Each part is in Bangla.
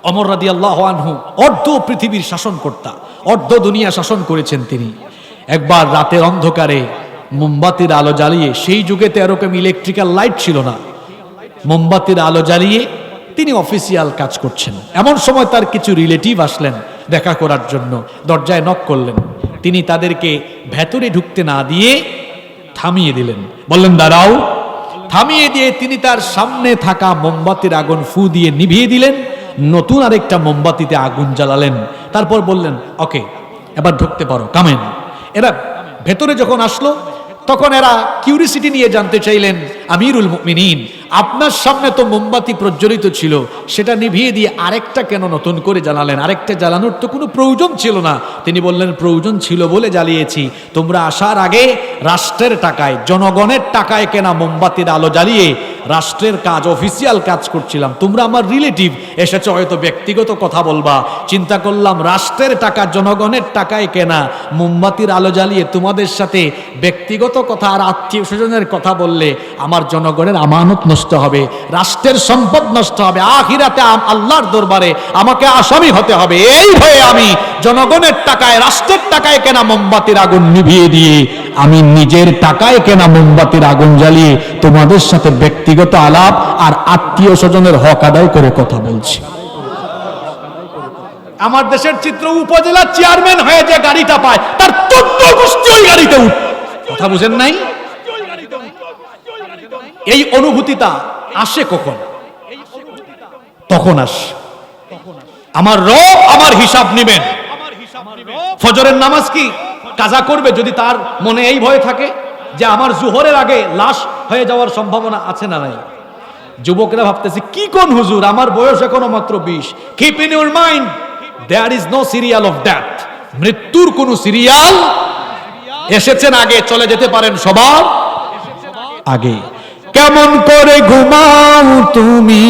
ওমর রাদিয়াল্লাহু আনহু অর্ধ পৃথিবীর শাসনকর্তা, অর্ধ দুনিয়া শাসন করেছেন তিনি। একবার রাতের অন্ধকারে মোমবাতির আলো জ্বালিয়ে, সেই যুগেতে এরকম ইলেকট্রিক্যাল লাইট ছিল না, মোমবাতির আলো জ্বালিয়ে তিনি অফিসিয়াল কাজ করছেন। এমন সময় তার কিছু রিলেটিভ আসলেন দেখা করার জন্য, দরজায় নক করলেন। তিনি তাদেরকে ভেতরে ঢুকতে না দিয়ে থামিয়ে দিলেন, বললেন দাঁড়াও। থামিয়ে দিয়ে তিনি তার সামনে থাকা মোমবাতির আগুন ফু দিয়ে নিভিয়ে দিলেন, নতুন আরেকটা মোমবাতিতে আগুন জ্বালালেন। তারপর বললেন ওকে, এবার ঢুকতে পারো, কামেন। এরা ভেতরে যখন আসলো তখন এরা কিউরিসিটি নিয়ে জানতে চাইলেন, আমিরুল মুমিনিন, আপনার সামনে তো মোমবাতি প্রজ্বলিত ছিল, সেটা নিভিয়ে দিয়ে আরেকটা কেন নতুন করে জ্বালালেন? আরেকটা জ্বালানোর তো কোনো প্রয়োজন ছিল না। তিনি বললেন প্রয়োজন ছিল বলে জ্বালিয়েছি। তোমরা আসার আগে রাষ্ট্রের টাকায়, জনগণের টাকায় কেনা মোমবাতির আলো জ্বালিয়ে রাষ্ট্রের কাজ, অফিসিয়াল কাজ করছিলাম। তোমরা আমার রিলেটিভ, এসেছো হয়তো ব্যক্তিগত কথা বলবা। চিন্তা করলাম রাষ্ট্রের টাকা, জনগণের টাকায় কেনা মোমবাতির আলো জ্বালিয়ে তোমাদের সাথে ব্যক্তিগত কথা আর আত্মীয় স্বজনের কথা বললে আমার জনগণের আমানত নষ্ট হবে, রাষ্ট্রের সম্পদ নষ্ট হবে, আখিরাতে আল্লাহর দরবারে আমাকে আসামি হতে হবে। এই ভয়ে আমি জনগণের টাকায়, রাষ্ট্রের টাকায় কেনা মোমবাতির আগুন নিভিয়ে দিয়ে আমি নিজের টাকায় কেনা মোমবাতির আগুন জ্বালিয়ে তোমাদের সাথে ব্যক্তিগত আলাপ আর আত্মীয় স্বজনের হক আদায় করে কথা বলছি। আমার দেশের চিত্র, উপজেলা চেয়ারম্যান হয়ে যে গাড়িটা পায় তার 14 গোষ্ঠী ওই গাড়িতে উঠ। কথা বুঝেন নাই? এই অনুভূতিটা আসে কখন? তখন আসে আমার রব আমার হিসাব নেবেন। ফজরের নামাজ কি কাজা করবে যদি তার মনে এই ভয় থাকে যে আমার জোহরের আগে লাশ হয়ে যাওয়ার সম্ভাবনা আছে না নাই? যুবকরা ভাবতেছে কি কোন হুজুর, আমার বয়স এখনো মাত্র 20। Keep in your mind, there is no serial of death. মৃত্যুর কোন সিরিয়াল এসেছেন আগে, চলে যেতে পারেন সবার আগে। কেমন করে ঘুমাও তুমি,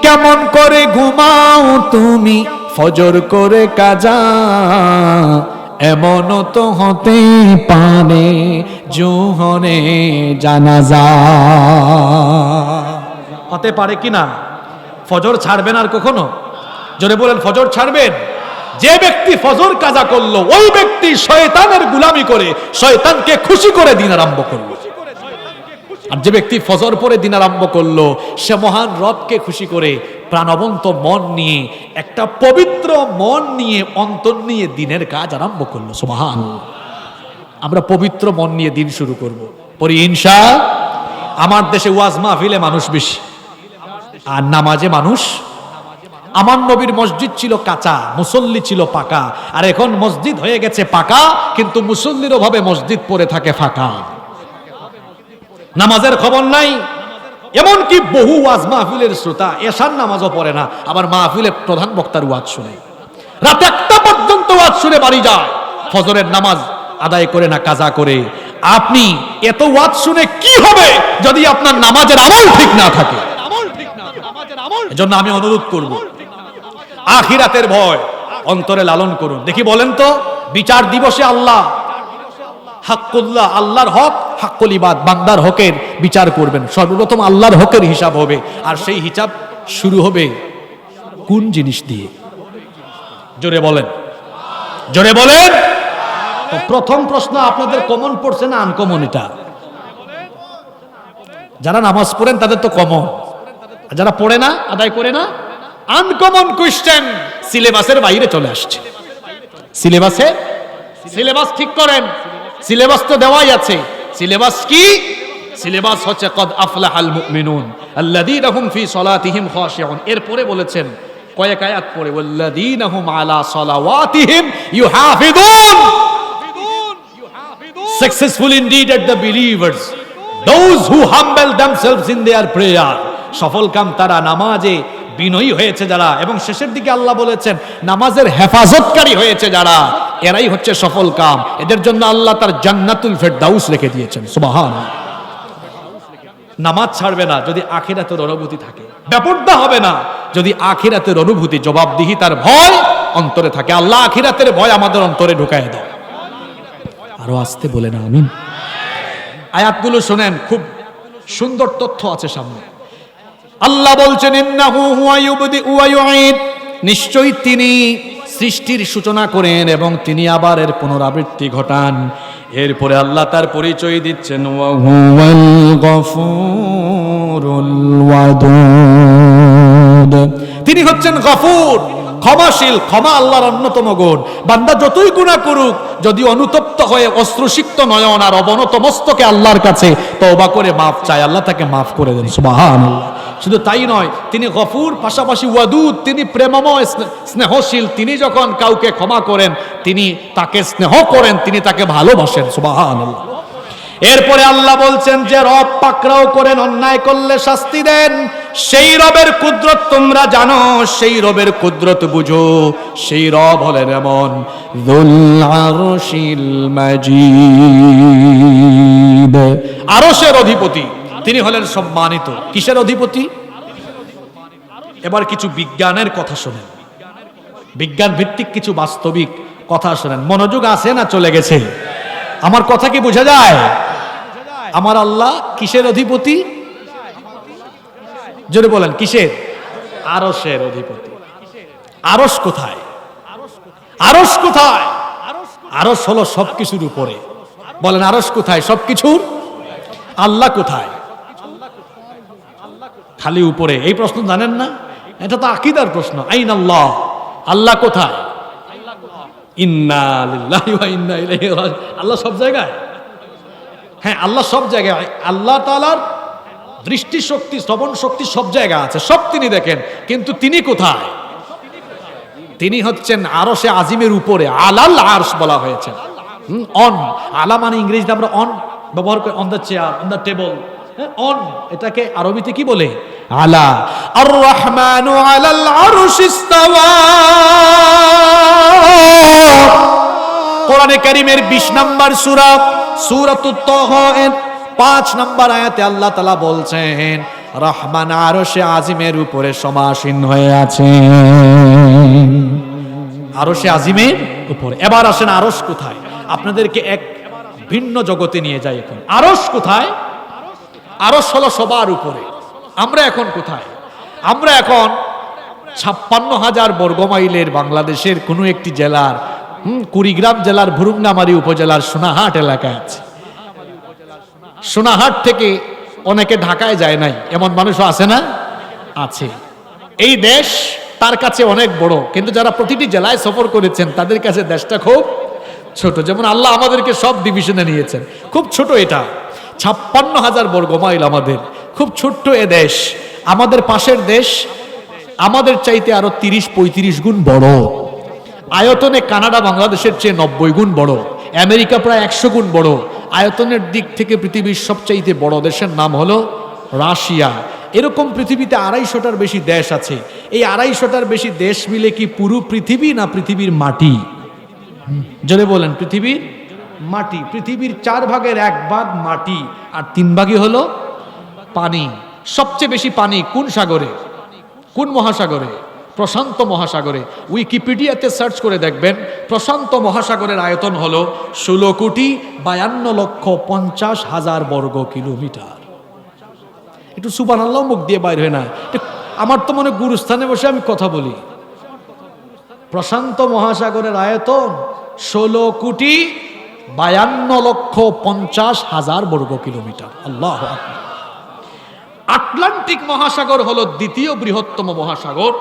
কেমন করে ঘুমাও তুমি, ফজর করে কাজা, এমন তো হতে পারে জোহরে জানাজা। হতে পারে কিনা? ফজর ছাড়বেন আর কখনো? জোরে বলেন, ফজর ছাড়বেন? যে ব্যক্তি ফজর কাজা করলো ওই ব্যক্তি শয়তানের গোলামি করে, শয়তানকে খুশি করে দিন আরম্ভ করলো। আর যে ব্যক্তি ফজর পরে দিন আরম্ভ করলো সে মহান রবকে খুশি করে প্রাণবন্ত মন নিয়ে, একটা পবিত্র মন নিয়ে, অন্তর নিয়ে দিনের কাজ আরম্ভ করলো। সুবহানাল্লাহ। আমরা পবিত্র মন নিয়ে দিন শুরু করব, পরে ইনশাআল্লাহ। আমার দেশে ওয়াজ মাহফিলে মানুষ বেশি আর নামাজে মানুষ। আমার নবীর মসজিদ ছিল কাঁচা, মুসল্লি ছিল পাকা, আর এখন মসজিদ হয়ে গেছে পাকা কিন্তু মুসল্লির অভাবে মসজিদ পড়ে থাকে ফাঁকা। নামাজের খবর নাই। এমনকি বহু ওয়াজ মাহফিলের শ্রোতা এশার নামাজও পড়ে না, আবার মাহফিলে প্রধান বক্তার ওয়াজ শুনে, রাত 1টা পর্যন্ত ওয়াজ শুনে বাড়ি যায়, ফজরের নামাজ আদায় করে না, কাজা করে। আপনি এত ওয়াজ শুনে কি হবে যদি আপনার নামাজের আমল ঠিক না থাকে? এজন্য আমি অনুরোধ করব, আখিরাতের ভয় অন্তরে লালন করুন। দেখি বলেন তো, বিচার দিবসে আল্লাহ হাক্কুল্লাহ, আল্লাহর হক, হাক্কুল ইবাদ, বান্দার হকের বিচার করবেন। সর্বপ্রথম আল্লাহর হকের হিসাব হবে, আর সেই হিসাব শুরু হবে কোন জিনিস দিয়ে? জোরে বলেন, জোরে বলেন। তো প্রথম প্রশ্ন আপনাদের কমন পড়ছে না আনকমন? এটা যারা নামাজ পড়েন তাদের তো কমন, যারা পড়ে না, আদায় করে না, আনকমন কোয়েশ্চেন সিলেবাসের বাইরে চলে আসছে। সিলেবাস ঠিক করেন। সিলেবাস তো দেওয়াই আছে। সিলেবাস কি? সিলেবাস হচ্ছে কদ আফলাহাল মুমিনুন আল্লাযীনা হুম ফি সলাতিহিম খাশিউন। এরপরে বলেছেন কয়েক আয়াত পরে, ওয়াল্লাযীনা হুম আলা সালাওয়াতিহিম ইউহাফিজুন। Successful indeed at the believers, those who humble themselves in their prayer. সফল কাম তারা, নামাজে বিনয়ী হয়েছে যারা, এবং শেষের দিকে আল্লাহ বলেছেন নামাজের হেফাজতকারী হয়েছে যারা, এরাই হচ্ছে সফল কাম। এদের জন্য আল্লাহ তার জান্নাতুল ফেরদাউস রেখে দিয়েছেন। সুবহানাল্লাহ। নামাজ ছাড়বে না যদি আখিরাতের অনুভূতি থাকে, বেপরদা হবে না যদি আখিরাতের অনুভূতি, জবাবদিহিতার ভয় অন্তরে থাকে। আল্লাহ আখিরাতের ভয় আমাদের অন্তরে ঢুকায় দেয়। আরো আসতে বলে না আমিন। আয়াতগুলো শোনেন, খুব সুন্দর তথ্য আছে সামনে। আল্লাহ বলছেন ইন্নাহু হুয়া ইউবদিউ ওয়া ইউঈদ, নিশ্চয়ই তিনি সৃষ্টির সূচনা করেন এবং তিনি আবার এর পুনরাবৃত্তি ঘটান। এরপরে আল্লাহ তার পরিচয় দিচ্ছেন ওয়া হুয়াল গফুরুল ওয়াদুদ, তিনি হচ্ছেন গফুর, ক্ষমাশীল। ক্ষমা আল্লাহর অন্যতম গুণ। বান্দা যতই গুনাহ করুক, যদি অনুতপ্ত হয়ে অশ্রুসিক্ত নয়ন আর অবনত মস্তকে আল্লাহর কাছে তওবা করে মাফ চায়, আল্লাহ তাকে মাফ করে দেন। সুবহানাল্লাহ। শুধু তাই নয়, তিনি গফুর, পাশাপাশি ওয়াদুদ, তিনি প্রেমময়, স্নেহশীল। তিনি যখন কাউকে ক্ষমা করেন, তিনি তাকে স্নেহ করেন, তিনি তাকে ভালোবাসেন। সুবহানাল্লাহ। এরপরে আল্লাহ বলছেন যে রব পাকড়াও করেন, অন্যায় করলে শাস্তি দেন, সেই রবের কুদরত তোমরা জানো, সেই রবের কুদরত বুঝো। সেই রব হলেন এমন যুল আরশিল মাজিদ, আরশের অধিপতি। তিনি হলেন সম্মানিত। কিসের অধিপতি? এবার কিছু বিজ্ঞানের কথা শোনেন, বিজ্ঞান ভিত্তিক কিছু বাস্তবিক কথা শোনেন। মনোযোগ আছে না চলে গেছে? আমার কথা কি বোঝা যায়? আমার আল্লাহ কিসের অধিপতি? জোরে বলেন, কিসের? আরশের অধিপতি। আরশ কোথায়? আরশ কোথায়? আরশ হলো সবকিছুর উপরে। বলেন আরশ কোথায়? সবকিছুর। আল্লাহ কোথায়? খালি উপরে। এই প্রশ্ন জানেন না? এটা তো আকীদার প্রশ্ন। আইন আল্লাহ, আল্লাহ কোথায়? ইন্না লিল্লাহি ওয়া ইন্না ইলাইহি রাজিউন। আল্লাহ সব জায়গায়? হ্যাঁ, আল্লাহ সব জায়গায়। আল্লাহ তাআলার দৃষ্টি শক্তি, শ্রবণ শক্তি সব জায়গায় আছে, সব তিনি দেখেন। কিন্তু তিনি কোথায়? তিনি হচ্ছেন আরশে আজিমের উপরে। আলাল আরশ বলা হয়েছে। অন, আলা মানে ইংরেজিতে আমরা অন ব্যবহার করি, on the chair, on the table. On, এটাকে আরবিতে কি বলে? আলা। আর রহমানু আলাল আরশি ইস্তাওয়া। কোরআনে কারীমের 20 নম্বর সূরা, সূরাতুত তাহা এর 5 নম্বর আয়াতে আল্লাহ তাআলা বলছেন রহমান আরশে আজিমের উপরে সমাসীন হয়ে আছেন। আরশে আজিমের উপরে। এবার আসেন আরশ কোথায়? আপনাদেরকে এক ভিন্ন জগতে নিয়ে যাই। এখন আরশ কোথায়? আরশ হলো সবার উপরে। আমরা এখন কোথায়? আমরা এখন 56,000 বর্গমাইলের বাংলাদেশের কোনো একটি জেলার, কুড়িগ্রাম জেলার ভুরুঙ্গামারী উপজেলার সোনাহাট এলাকায় আছে। সোনাহাট থেকে অনেকে ঢাকায় যায় নাই, এমন মানুষও আছে না? আছে। এই দেশ তার কাছে অনেক বড়, কিন্তু যারা প্রতিটি জেলায় সফর করেছেন তাদের কাছে দেশটা খুব ছোট। যেমন আল্লাহ আমাদেরকে সব ডিভিশনে নিয়েছেন, খুব ছোট এটা। 56,000 বর্গমাইল আমাদের, খুব ছোট্ট এ দেশ। আমাদের পাশের দেশ আমাদের চাইতে আরো 30-35 গুণ বড়। আয়তনে কানাডা বাংলাদেশের চেয়ে 90 গুণ বড়। আমেরিকা প্রায় 100 গুণ বড়। আয়তনের দিক থেকে পৃথিবীর সবচাইতে বড় দেশের নাম হলো রাশিয়া। এরকম পৃথিবীতে 250টার বেশি দেশ আছে। এই 250টার বেশি দেশ মিলে কি পুরো পৃথিবী, না পৃথিবীর মাটি? জোরে বলেন, পৃথিবীর মাটি। পৃথিবীর 4 ভাগের 1 ভাগ মাটি আর 3 ভাগই হলো পানি। সবচেয়ে বেশি পানি কোন সাগরে, কোন মহাসাগরে? প্রশান্ত মহাসাগরে। উইকিপিডিয়াতে সার্চ করে দেখবেন, প্রশান্ত মহাসাগরের আয়তন হলো 16,52,50,000 বর্গ কিলোমিটার। একটু সুবহানাল্লাহ মুখ দিয়ে বাইর হয় না? আমার তো মনে গুরুস্থানে বসে আমি কথা বলি। প্রশান্ত মহাসাগরের আয়তন 16,52,50,000 বর্গ কিলোমিটার। আল্লাহু আকবার। আটলান্টিক মহাসাগর হলো দ্বিতীয় বৃহত্তম মহাসাগর,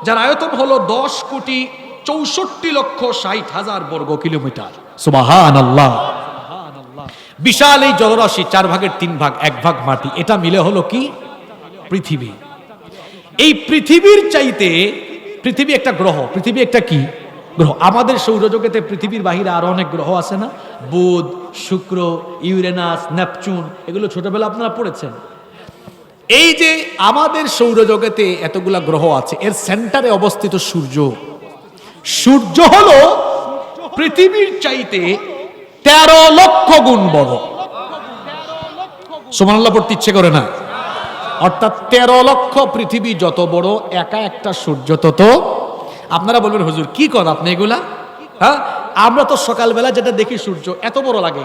যার আয়তন হলো 10,64,60,000 বর্গ কিলোমিটার। সুবহানাল্লাহ। বিশাল এই জলরাশি, 4 ভাগের 3 ভাগ, 1 ভাগ মাটি, এটা মিলে হলো কি? পৃথিবী। এই পৃথিবীর চাইতে, পৃথিবী একটা গ্রহ, পৃথিবী একটা কি গ্রহ? আমাদের সৌরজগতে পৃথিবীর বাহিরে আরো অনেক গ্রহ আছে না? বুধ, শুক্র, ইউরেনাস, নেপচুন, এগুলো ছোটবেলা আপনারা পড়েছেন। এই যে আমাদের সৌরজগতে এতগুলা গ্রহ আছে, এর সেন্টারে অবস্থিত সূর্য। সূর্য হলো পৃথিবীর চাইতে 13 লক্ষ গুণ বড়। সুবহানাল্লাহ পড়তে ইচ্ছে করে না? অর্থাৎ 13 লক্ষ পৃথিবী যত বড়, একা একটা সূর্য তত। আপনারা বলবেন হুজুর কি কর আপনি এগুলা? হ্যাঁ, আমরা তো সকালবেলা যেটা দেখি সূর্য এত বড় লাগে,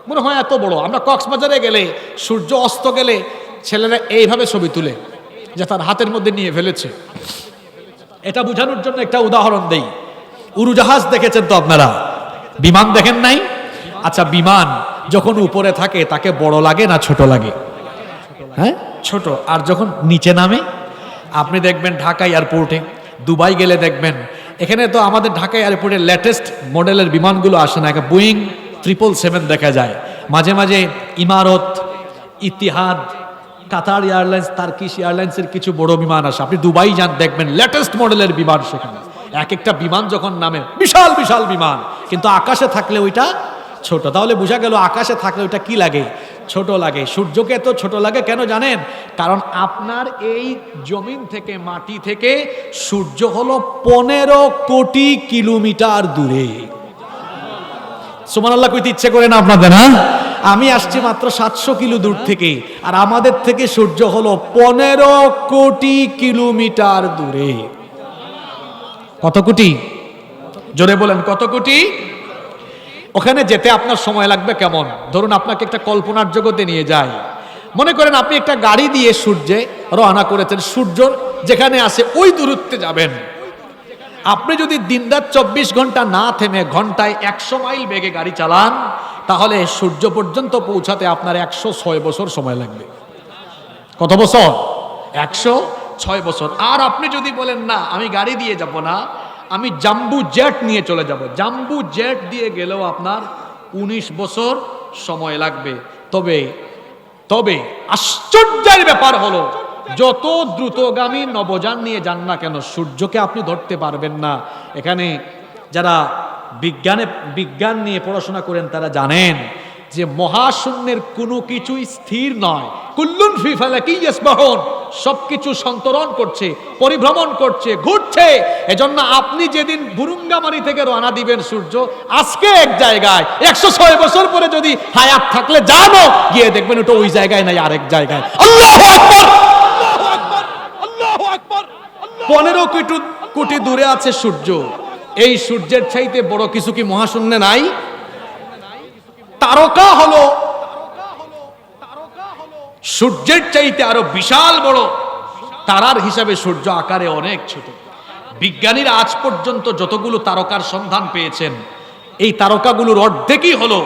মনে হয় এত বড়। আমরা কক্সবাজারে গেলে সূর্য অস্ত গেলে ছেলেরা এইভাবে ছবি তুলে, যে তার হাতের মধ্যে নিয়ে ফেলেছে। এটা বোঝানোর জন্য একটা উদাহরণ দেই। উড়োজাহাজ দেখেছেন তো আপনারা, বিমান দেখেন নাই? আচ্ছা, বিমান যখন উপরে থাকে তাকে বড় লাগে না ছোট লাগে? হ্যাঁ, ছোট। আর যখন নিচে নামে, আপনি দেখবেন ঢাকা এয়ারপোর্টে, দুবাই গেলে দেখবেন, এখানে তো আমাদের ঢাকা এয়ারপোর্টে লেটেস্ট মডেলের বিমানগুলো আসে না, একটা বোয়িং 777 দেখা যায়, মাঝে মাঝে ইমারত, ইতিহাদ, কাতার এয়ারলাইন্স, টার্কিশ এয়ারলাইন্সের কিছু বড় বিমান আসে। আপনি দুবাই যান, দেখবেন লেটেস্ট মডেলের বিমান সেখানে। এক একটা বিমান যখন নামে, বিশাল বিশাল বিমান, কিন্তু আকাশে থাকলে ওইটা ছোট। তাহলে বোঝা গেল আকাশে থাকলে ওইটা কি লাগে? ছোট লাগে। সূর্যকে তো ছোট লাগে কেন জানেন? কারণ আপনার এই জমিন থেকে, মাটি থেকে সূর্য হলো 15 কোটি কিলোমিটার দূরে। সুবহানাল্লাহ কইতে ইচ্ছে করে না আপনাদের? হ্যাঁ, আমি আসছি মাত্র 700 কিলো দূর থেকে, আর আমাদের থেকে সূর্য হলো 15 কোটি কিলোমিটার দূরে। কত কোটি? জোরে বলেন, কত কোটি? ওখানে যেতে আপনার সময় লাগবে কেমন? ধরুন আপনাকে একটা কল্পনার জগতে নিয়ে যায়। মনে করেন আপনি একটা গাড়ি দিয়ে সূর্যে রওনা করেছেন, সূর্য যেখানে আছে ওই দূরত্বে যাবেন। আপনি যদি দিনরাত 24 ঘন্টা না থেমে ঘন্টায় 100 মাইল বেগে গাড়ি চালান, তাহলে সূর্য পর্যন্ত পৌঁছাতে আপনার 106 বছর সময় লাগবে। কত বছর? 106 বছর। আর আপনি যদি বলেন না, আমি গাড়ি দিয়ে যাব না, আমি জাম্বু জেট নিয়ে চলে যাব, জাম্বু জেট দিয়ে গেলেও আপনার 19 বছর সময় লাগবে। তবে তবে আশ্চর্যের ব্যাপার হলো, যত দ্রুতগামী নবযান নিয়ে যান না কেন, সূর্যকে আপনি ধরতে পারবেন না। এখানে যারা বিজ্ঞান নিয়ে পড়াশোনা করেন তারা জানেন যে মহাশূন্যের কোনো কিছুই স্থির নয়। কুল্লুন ফি ফালাকি ইয়াসবাহুন, সবকিছু সন্তরণ করছে, পরিভ্রমণ করছে, ঘুরছে। এজন্য আপনি যেদিন বুরুঙ্গামারি থেকে রওনা দিবেন, সূর্য আজকে এক জায়গায়, 106 বছর পরে যদি হায়াত থাকলে জানো, গিয়ে দেখবেন ওটা ওই জায়গায় নাই, আরেক জায়গায়। আল্লাহু আকবার, আল্লাহু আকবার। 15 কোটি দূরে আছে সূর্য। এই সূর্যের চাইতে বড় কিছু কি মহাশূন্যে নাই? তারকা হলো সূর্যের চাইতে আরো বিশাল বড় তারার হিসাবে সূর্য আকারে অনেক ছোট। বিজ্ঞানীরা আজ পর্যন্ত যতগুলো তারকার সন্ধান পেয়েছেন, এই তারকাগুলোর অর্ধেকই হলো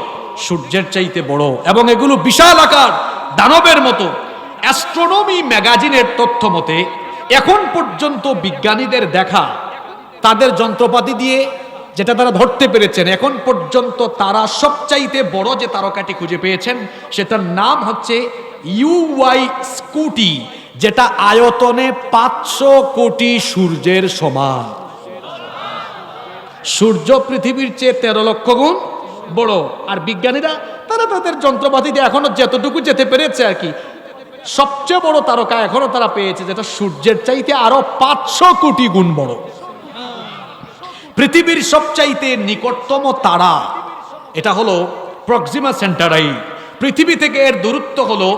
সূর্যের চাইতে বড়, এবং এগুলো বিশাল আকার, দানবের মতো। অ্যাস্ট্রোনমি ম্যাগাজিনের তথ্য মতে এখন পর্যন্ত বিজ্ঞানীদের দেখা, তাদের যন্ত্রপাতি দিয়ে যেটা তারা ধরতে পেরেছেন, এখন পর্যন্ত তারা সবচাইতে বড় যে তারকাটি খুঁজে পেয়েছেন, সেটার নাম হচ্ছে ইউওয়াই স্কুটি, যেটা আয়তনে 500 কোটি সূর্যের সমান। সূর্য পৃথিবীর চেয়ে 13 লক্ষ গুণ বড়। আর বিজ্ঞানীরা তারা তাদের যন্ত্রপাতি দিয়ে এখনো যতটুকু যেতে পেরেছে আর কি, সবচেয়ে বড় তারকা এখনো তারা পেয়েছে যেটা সূর্যের চাইতে আরো 500 কোটি গুণ বড়। পৃথিবীর সবচাইতে নিকটতম তারা, এটা হলো প্রক্সিমা সেন্টারাই। পৃথিবী থেকে এর দূরত্ব হলো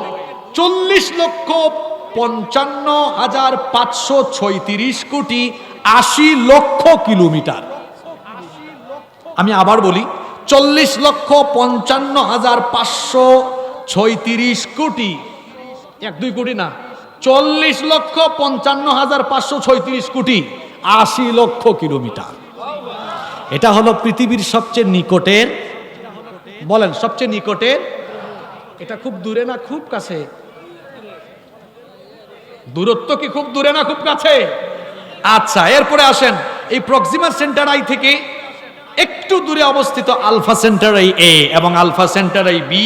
40,55,536 কোটি 80 লক্ষ কিলোমিটার। আমি আবার বলি, 40,55,536 কোটি, 1-2 কোটি না, 40,55,536 কোটি 80 লক্ষ কিলোমিটার। এটা হলো পৃথিবীর সবচেয়ে নিকটের, বলেন সবচেয়ে নিকটের। এটা খুব দূরে না খুব কাছে? দূরত্ব কি খুব দূরে না খুব কাছে? আচ্ছা, এরপরে আসেন এই প্রক্সিমা সেন্টারাই থেকে একটু দূরে অবস্থিত আলফা সেন্টারাই এ এবং আলফা সেন্টারাই বি,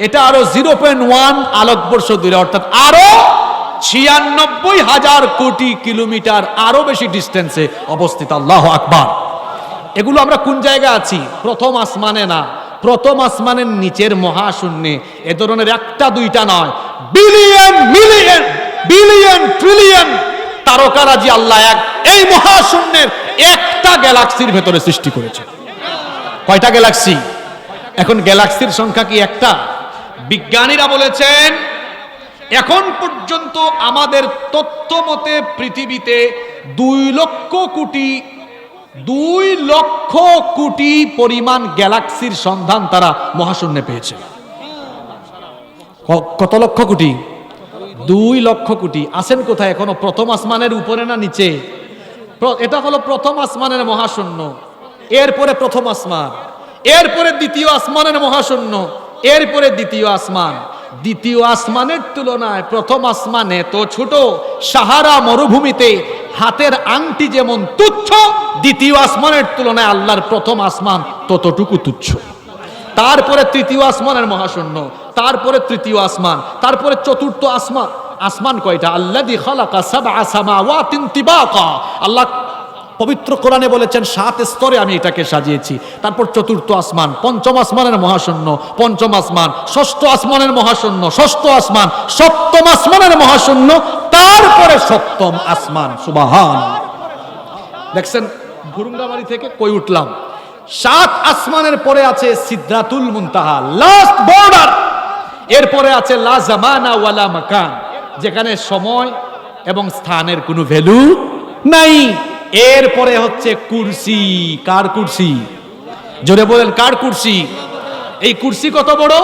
এটা আরো 0.1 আলোকবর্ষ দূরে, অর্থাৎ আরো 96,000 কোটি কিলোমিটার আরো বেশি ডিস্টেন্সে অবস্থিত। আল্লাহু আকবার। এগুলো আমরা কোন জায়গা আছি? প্রথম আসমানে না, প্রথম আসমানের নিচের মহাশূন্যে। এ ধরনের একটা দুইটা নয়, বিলিয়ন মিলিয়ন বিলিয়ন ট্রিলিয়ন তারকারাজি আল্লাহ এই মহাশূন্যের একটা গ্যালাক্সির ভেতরে সৃষ্টি করেছে। কয়টা গ্যালাক্সি? এখন গ্যালাক্সির সংখ্যা কি একটা? বিজ্ঞানীরা বলেছেন এখন পর্যন্ত আমাদের তথ্য মতে পৃথিবীতে 2 লক্ষ কোটি পরিমাণ গ্যালাক্সির সন্ধান তারা মহাশূন্যে পেয়েছে। কত লক্ষ কোটি? 2 লক্ষ কোটি আছেন কোথায়? এখনো প্রথম আসমানের উপরে না নিচে? এটা হলো প্রথম আসমানের মহাশূন্য, এরপরে প্রথম আসমান, এরপরে দ্বিতীয় আসমানের মহাশূন্য, এরপরে দ্বিতীয় আসমান। দ্বিতীয় আসমানের তুলনায় প্রথম আসমান এত ছোট, সাহারা মরুভূমিতে হাতের আংটি যেমন তুচ্ছ, দ্বিতীয় আসমানের তুলনায় আল্লাহর প্রথম আসমান ততটুকু তুচ্ছ। তারপরে তৃতীয় আসমানের মহাশূন্য, তারপরে তৃতীয় আসমান, তারপরে চতুর্থ আসমান। আসমান কয়টা? আল্লাযী খালাকা সাবআ সামাওয়াতিন তিবাকা। আল্লাহ পবিত্র কোরআনে বলেছেন 7 স্তরে আমি এটাকে সাজিয়েছি। তারপর চতুর্থ আসমান, পঞ্চম আসমানের মহাশূন্য, পঞ্চম আসমান, ষষ্ঠ আসমানের মহাশূন্য, ষষ্ঠ আসমান, সপ্তম আসমানের মহাশূন্য, তারপরে সপ্তম আসমান। সুবহানাল্লাহ। দেখছেন ভুরুঙ্গামারি থেকে কই উঠলাম? 7 আসমানের পরে আছে সিদরাতুল মুনতাহা, লাস্ট বর্ডার। এরপরে আছে লা জামানা ওয়ালা মাকান, যেখানে সময় এবং স্থানের কোনো ভ্যালু নাই। এরপরে হচ্ছে কুরসি। কার কুরসি? জোরে বলেন, কার কুরসি? এই কুরসি কত বড়?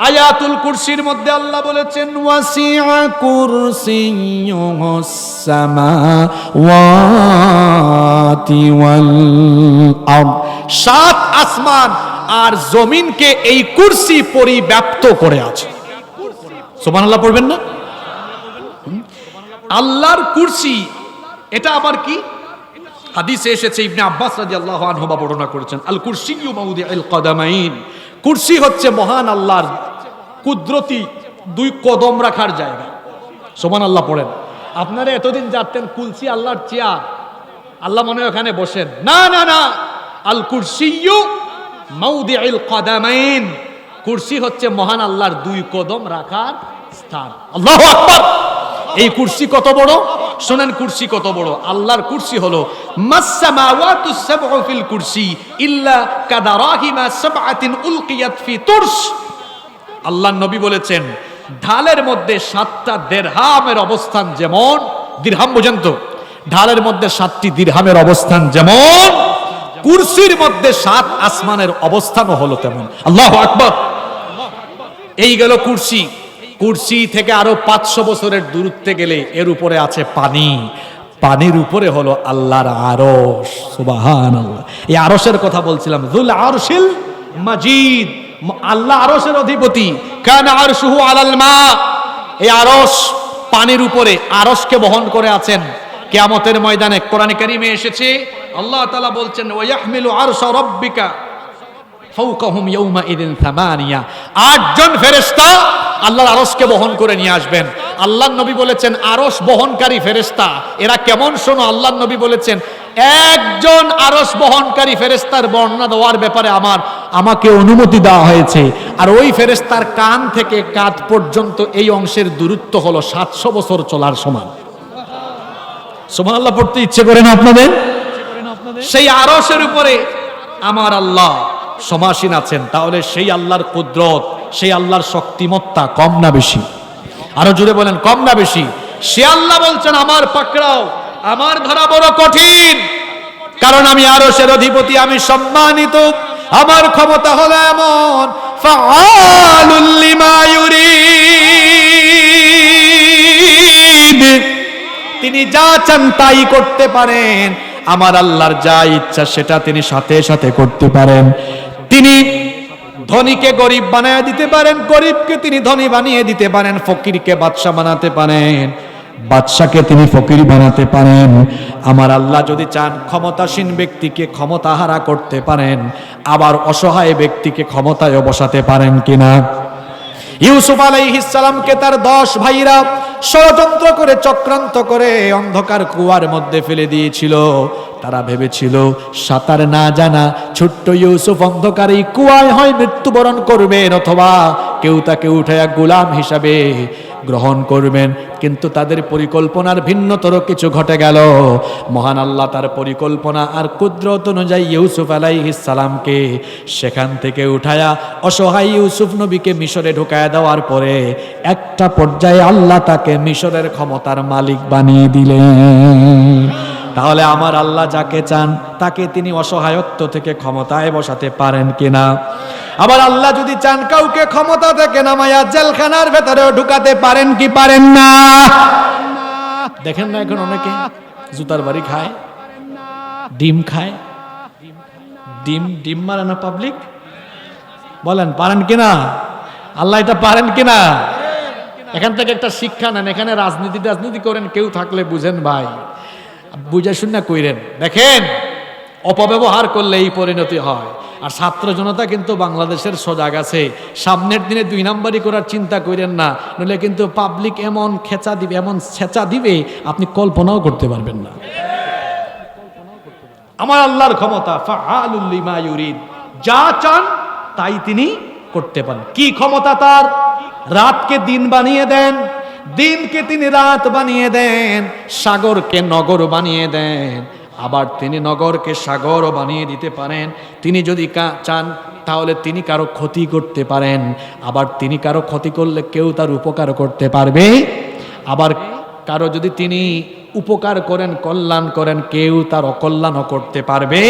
আয়াতুল কুরসির মধ্যে আল্লাহ বলেছেন ওয়াসিআ কুরসিয়ুহুস সামাওয়াতি ওয়াল আরদ। 7 আসমান আর জমিনকে এই কুরসি পরিব্যাপ্ত করে আছে। সুবহানাল্লাহ পড়বেন না? আল্লাহর কুরসি এটা আবার কি? হাদিসে এসেছে, ইবনে আব্বাস রাদিয়াল্লাহু আনহু বর্ণনা করেছেন, আল কুরসিয়্যু মাওদিউল কদামাইন। কুরসি হচ্ছে মহান আল্লাহর কুদরতি 2 কদম রাখার জায়গা। সুবহানাল্লাহ পড়েন। আপনারা এতদিন জানতেন কুরসি আল্লাহর চেয়ার, আল্লাহ মনে হয় ওখানে বসেন। না না না, আল কুরসিয়্যু মাওদিউল কদামাইন। কুরসি হচ্ছে মহান আল্লাহর 2 কদম রাখার স্থান। আল্লাহু আকবার। এই কুরসি কত বড়? শুনেন কুরসি কত বড়। আল্লাহর কুরসি হলো মাসসামাওয়াতুস সাবউ ফিল কুরসি ইল্লা কাদারাহিমা সাবআতিন উলকিয়াত ফি তুরস। আল্লাহর নবী বলেছেন ঢালের মধ্যে 7টা দিরহামের অবস্থান যেমন, দিরহাম বুঝেন তো? ঢালের মধ্যে 7টি দিরহামের অবস্থান যেমন, কুরসির মধ্যে 7 আসমানের অবস্থানও হলো তেমন। আল্লাহু আকবার। এই গেল কুরসি। কুরসি থেকে আরো 500 বছরের দূরত্বে গেলে এর উপরে আছে পানি। পানির উপরে হলো আল্লাহর আরশ। সুবহানাল্লাহ। এই আরশের কথা বলছিলাম, যুল আরশিল মাজিদ। আল্লাহ আরশের অধিপতি। কানা আরশুহু আলাল মা। এই আরশ পানির উপরে, আরশকে বহন করে আছেন। কিয়ামতের ময়দানে কোরআনে কারীমে এসেছে, আল্লাহ তাআলা বলছেন ওয়া ইয়াহমিলু আরশা রাব্বিকা ফাওকাহুম ইয়াওমা ইদিন সামানিয়া। 8 জন ফেরেশতা আল্লাহর আরশকে বহন করে নিয়ে আসবেন। আল্লাহর নবী বলেছেন আরশ বহনকারী ফেরেশতা এরা কেমন শোনো। আল্লাহর নবী বলেছেন একজন আরশ বহনকারী ফেরেশতার বর্ণনা দেওয়ার ব্যাপারে আমাকে অনুমতি দেওয়া হয়েছে। আর ওই ফেরেশতার কান থেকে কাঁধ পর্যন্ত এই অংশের দূরত্ব হলো 700 বছর চলার সমান। সুবহানাল্লাহ পড়তে ইচ্ছে করে না আপনাদের? সেই আরশের উপরে আমার আল্লাহ সমাসীন আছেন। তাহলে সেই আল্লাহর কুদরত, সেই আল্লাহর শক্তিমত্তা কম না বেশি? আরো জোরে বলেন, কম না বেশি? সে আল্লাহ বলছেন আমার পাকড়াও, আমার ধরা বড় কঠিন, কারণ আমি আরশের অধিপতি, আমি সম্মানিত, আমার ক্ষমতা হলো এমন ফাআলুল লিমা ইউরিদ। তিনি যা চান তাই করতে পারেন। আমার আল্লাহর যা ইচ্ছা সেটা তিনি সাথে সাথে করতে পারেন। তিনি ধনীকে গরিব বানিয়ে দিতে পারেন, গরিবকে তিনি ধনী বানিয়ে দিতে পারেন, ফকিরকে বাদশা বানাতে পারেন, বাদশাকে তিনি ফকির বানাতে পারেন। আমার আল্লাহ যদি চান ক্ষমতাসীন ব্যক্তিকে ক্ষমতাহারা করতে পারেন, আবার অসহায় ব্যক্তিকে ক্ষমতায় বসাতে পারেন কিনা? ইউসুফ আলাইহিস সালামকে তার 10 ভাইরা ষড়যন্ত্র করে, চক্রান্ত করে অন্ধকার কুয়ার মধ্যে ফেলে দিয়েছিল। তারা ভেবেছিল সাঁতার না জানা ছোট্ট ইউসুফ অন্ধকারে কুয়ায় হয় মৃত্যুবরণ করবেন, অথবা কেউ তাকে উঠায়া গোলাম হিসাবে গ্রহণ করবেন। কিন্তু তাদের পরিকল্পনার ভিন্নতর কিছু ঘটে গেল। মহান আল্লাহ তার পরিকল্পনা আর কুদরত অনুযায়ী ইউসুফ আলাইহিস সালামকে সেখান থেকে উঠায়া অসহায় ইউসুফ নবীকে মিশরে ঢুকায়া দেওয়ার পরে একটা পর্যায়ে আল্লাহ তাকে মিশরের ক্ষমতার মালিক বানিয়ে দিলেন। তাহলে আমার আল্লাহ যাকে চান তাকে তিনি অসহায়ত্ব থেকে ক্ষমতায় বসাতে পারেন কিনা? আবার আল্লাহ যদি চান কাউকে ক্ষমতা থেকে নামায়া জেলখানার ভেতরেও ঢুকাতে পারেন কি পারেন না? দেখেন না এখন অনেকে জুতার বাড়ি খায়, ডিম খায়, ডিম মারে না পাবলিক? বলেন পারেন কিনা? আল্লাহ এটা পারেন কিনা? এখান থেকে একটা শিক্ষা নেন। এখানে রাজনীতি করেন কেউ থাকলে বুঝেন ভাই, বুঝে শুনে কইরেন। দেখেন অপব্যবহার করলে এই পরিণতি হয়। আর ছাত্র জনতা কিন্তু বাংলাদেশের সজাগ আছে, সামনের দিনে 2 নাম্বারি করার চিন্তা করেন না, নইলে কিন্তু পাবলিক এমন খেচা দিবে, এমন ছেঁচা দিবে আপনি কল্পনাও করতে পারবেন না। আমার আল্লাহর ক্ষমতা ফাআলুল লিমা ইউরিদ, যা চান তাই তিনি করতে পারেন। কি ক্ষমতা তার? রাতকে দিন বানিয়ে দেন, দিনকে তিনি রাত বানিয়ে দেন, সাগরকে নগর বানিয়ে দেন, আবার তিনি নগরকে সাগরও বানিয়ে দিতে পারেন। তিনি যদি চান তাহলে তিনি কারো ক্ষতি করতে পারেন, আবার তিনি কারো ক্ষতি করলে কেউ তার উপকার করতে পারবে। আবার কারো যদি তিনি উপকার করেন, কল্যাণ করেন, কেউ তার অকল্যাণও করতে পারবে।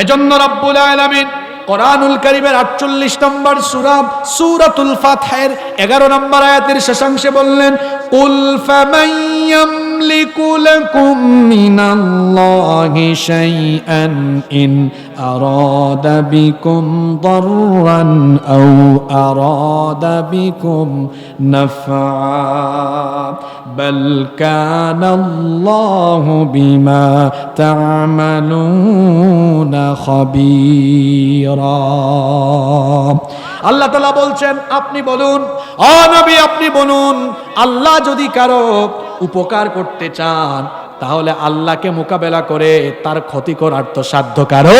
এজন্য রব্বুল আলামিন কোরআনুল কারীমের 48 নম্বর সূরা সূরাতুল ফাতহের 11 নম্বর আয়াতের শেষাংশে বললেন, কুল ফামান ইয়ামলিকু লাকুম মিনাল্লাহি শাইআন ইন আরাদা বিকুম দাররান আও আরাদা বিকুম নাফআ বাল কানাল্লাহু বিমা তা'মালুনা খাবীর। আল্লাহ তাআলা বলছেন আপনি বলুন, ও নবী আপনি বলুন, আল্লাহ যদি কারো উপকার করতে চান তাহলে আল্লাহকে মোকাবেলা করে তার ক্ষতি করার তো সাধ্য কারো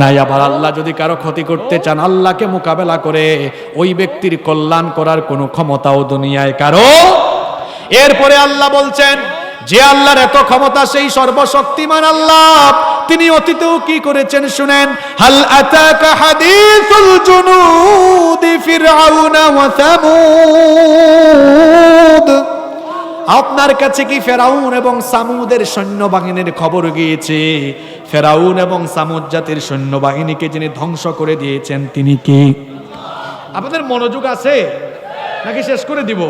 নাই। আবার আল্লাহ যদি কারো ক্ষতি করতে চান আল্লাহকে মোকাবেলা করে ওই ব্যক্তির কল্যাণ করার কোনো ক্ষমতাও দুনিয়ায় কারো। এরপরে আল্লাহ বলছেন যে আল্লাহর এত ক্ষমতা, সেই সর্বশক্তিমান আল্লাহ, তিনি অতীতেও কি করেছেন শুনেন। হাল আতাকা হাদিসুল জুনুদি ফিরআউনা ওয়া সামুদ, আপনার কাছে কি ফেরাউন এবং সামুদের সৈন্যবাহিনীর খবর গিয়েছে? ফেরাউন এবং সামুদ জাতির সৈন্যবাহিনীকে যিনি ধ্বংস করে দিয়েছেন তিনি কে? আপনাদের মনোযোগ আছে নাকি শেষ করে দিব?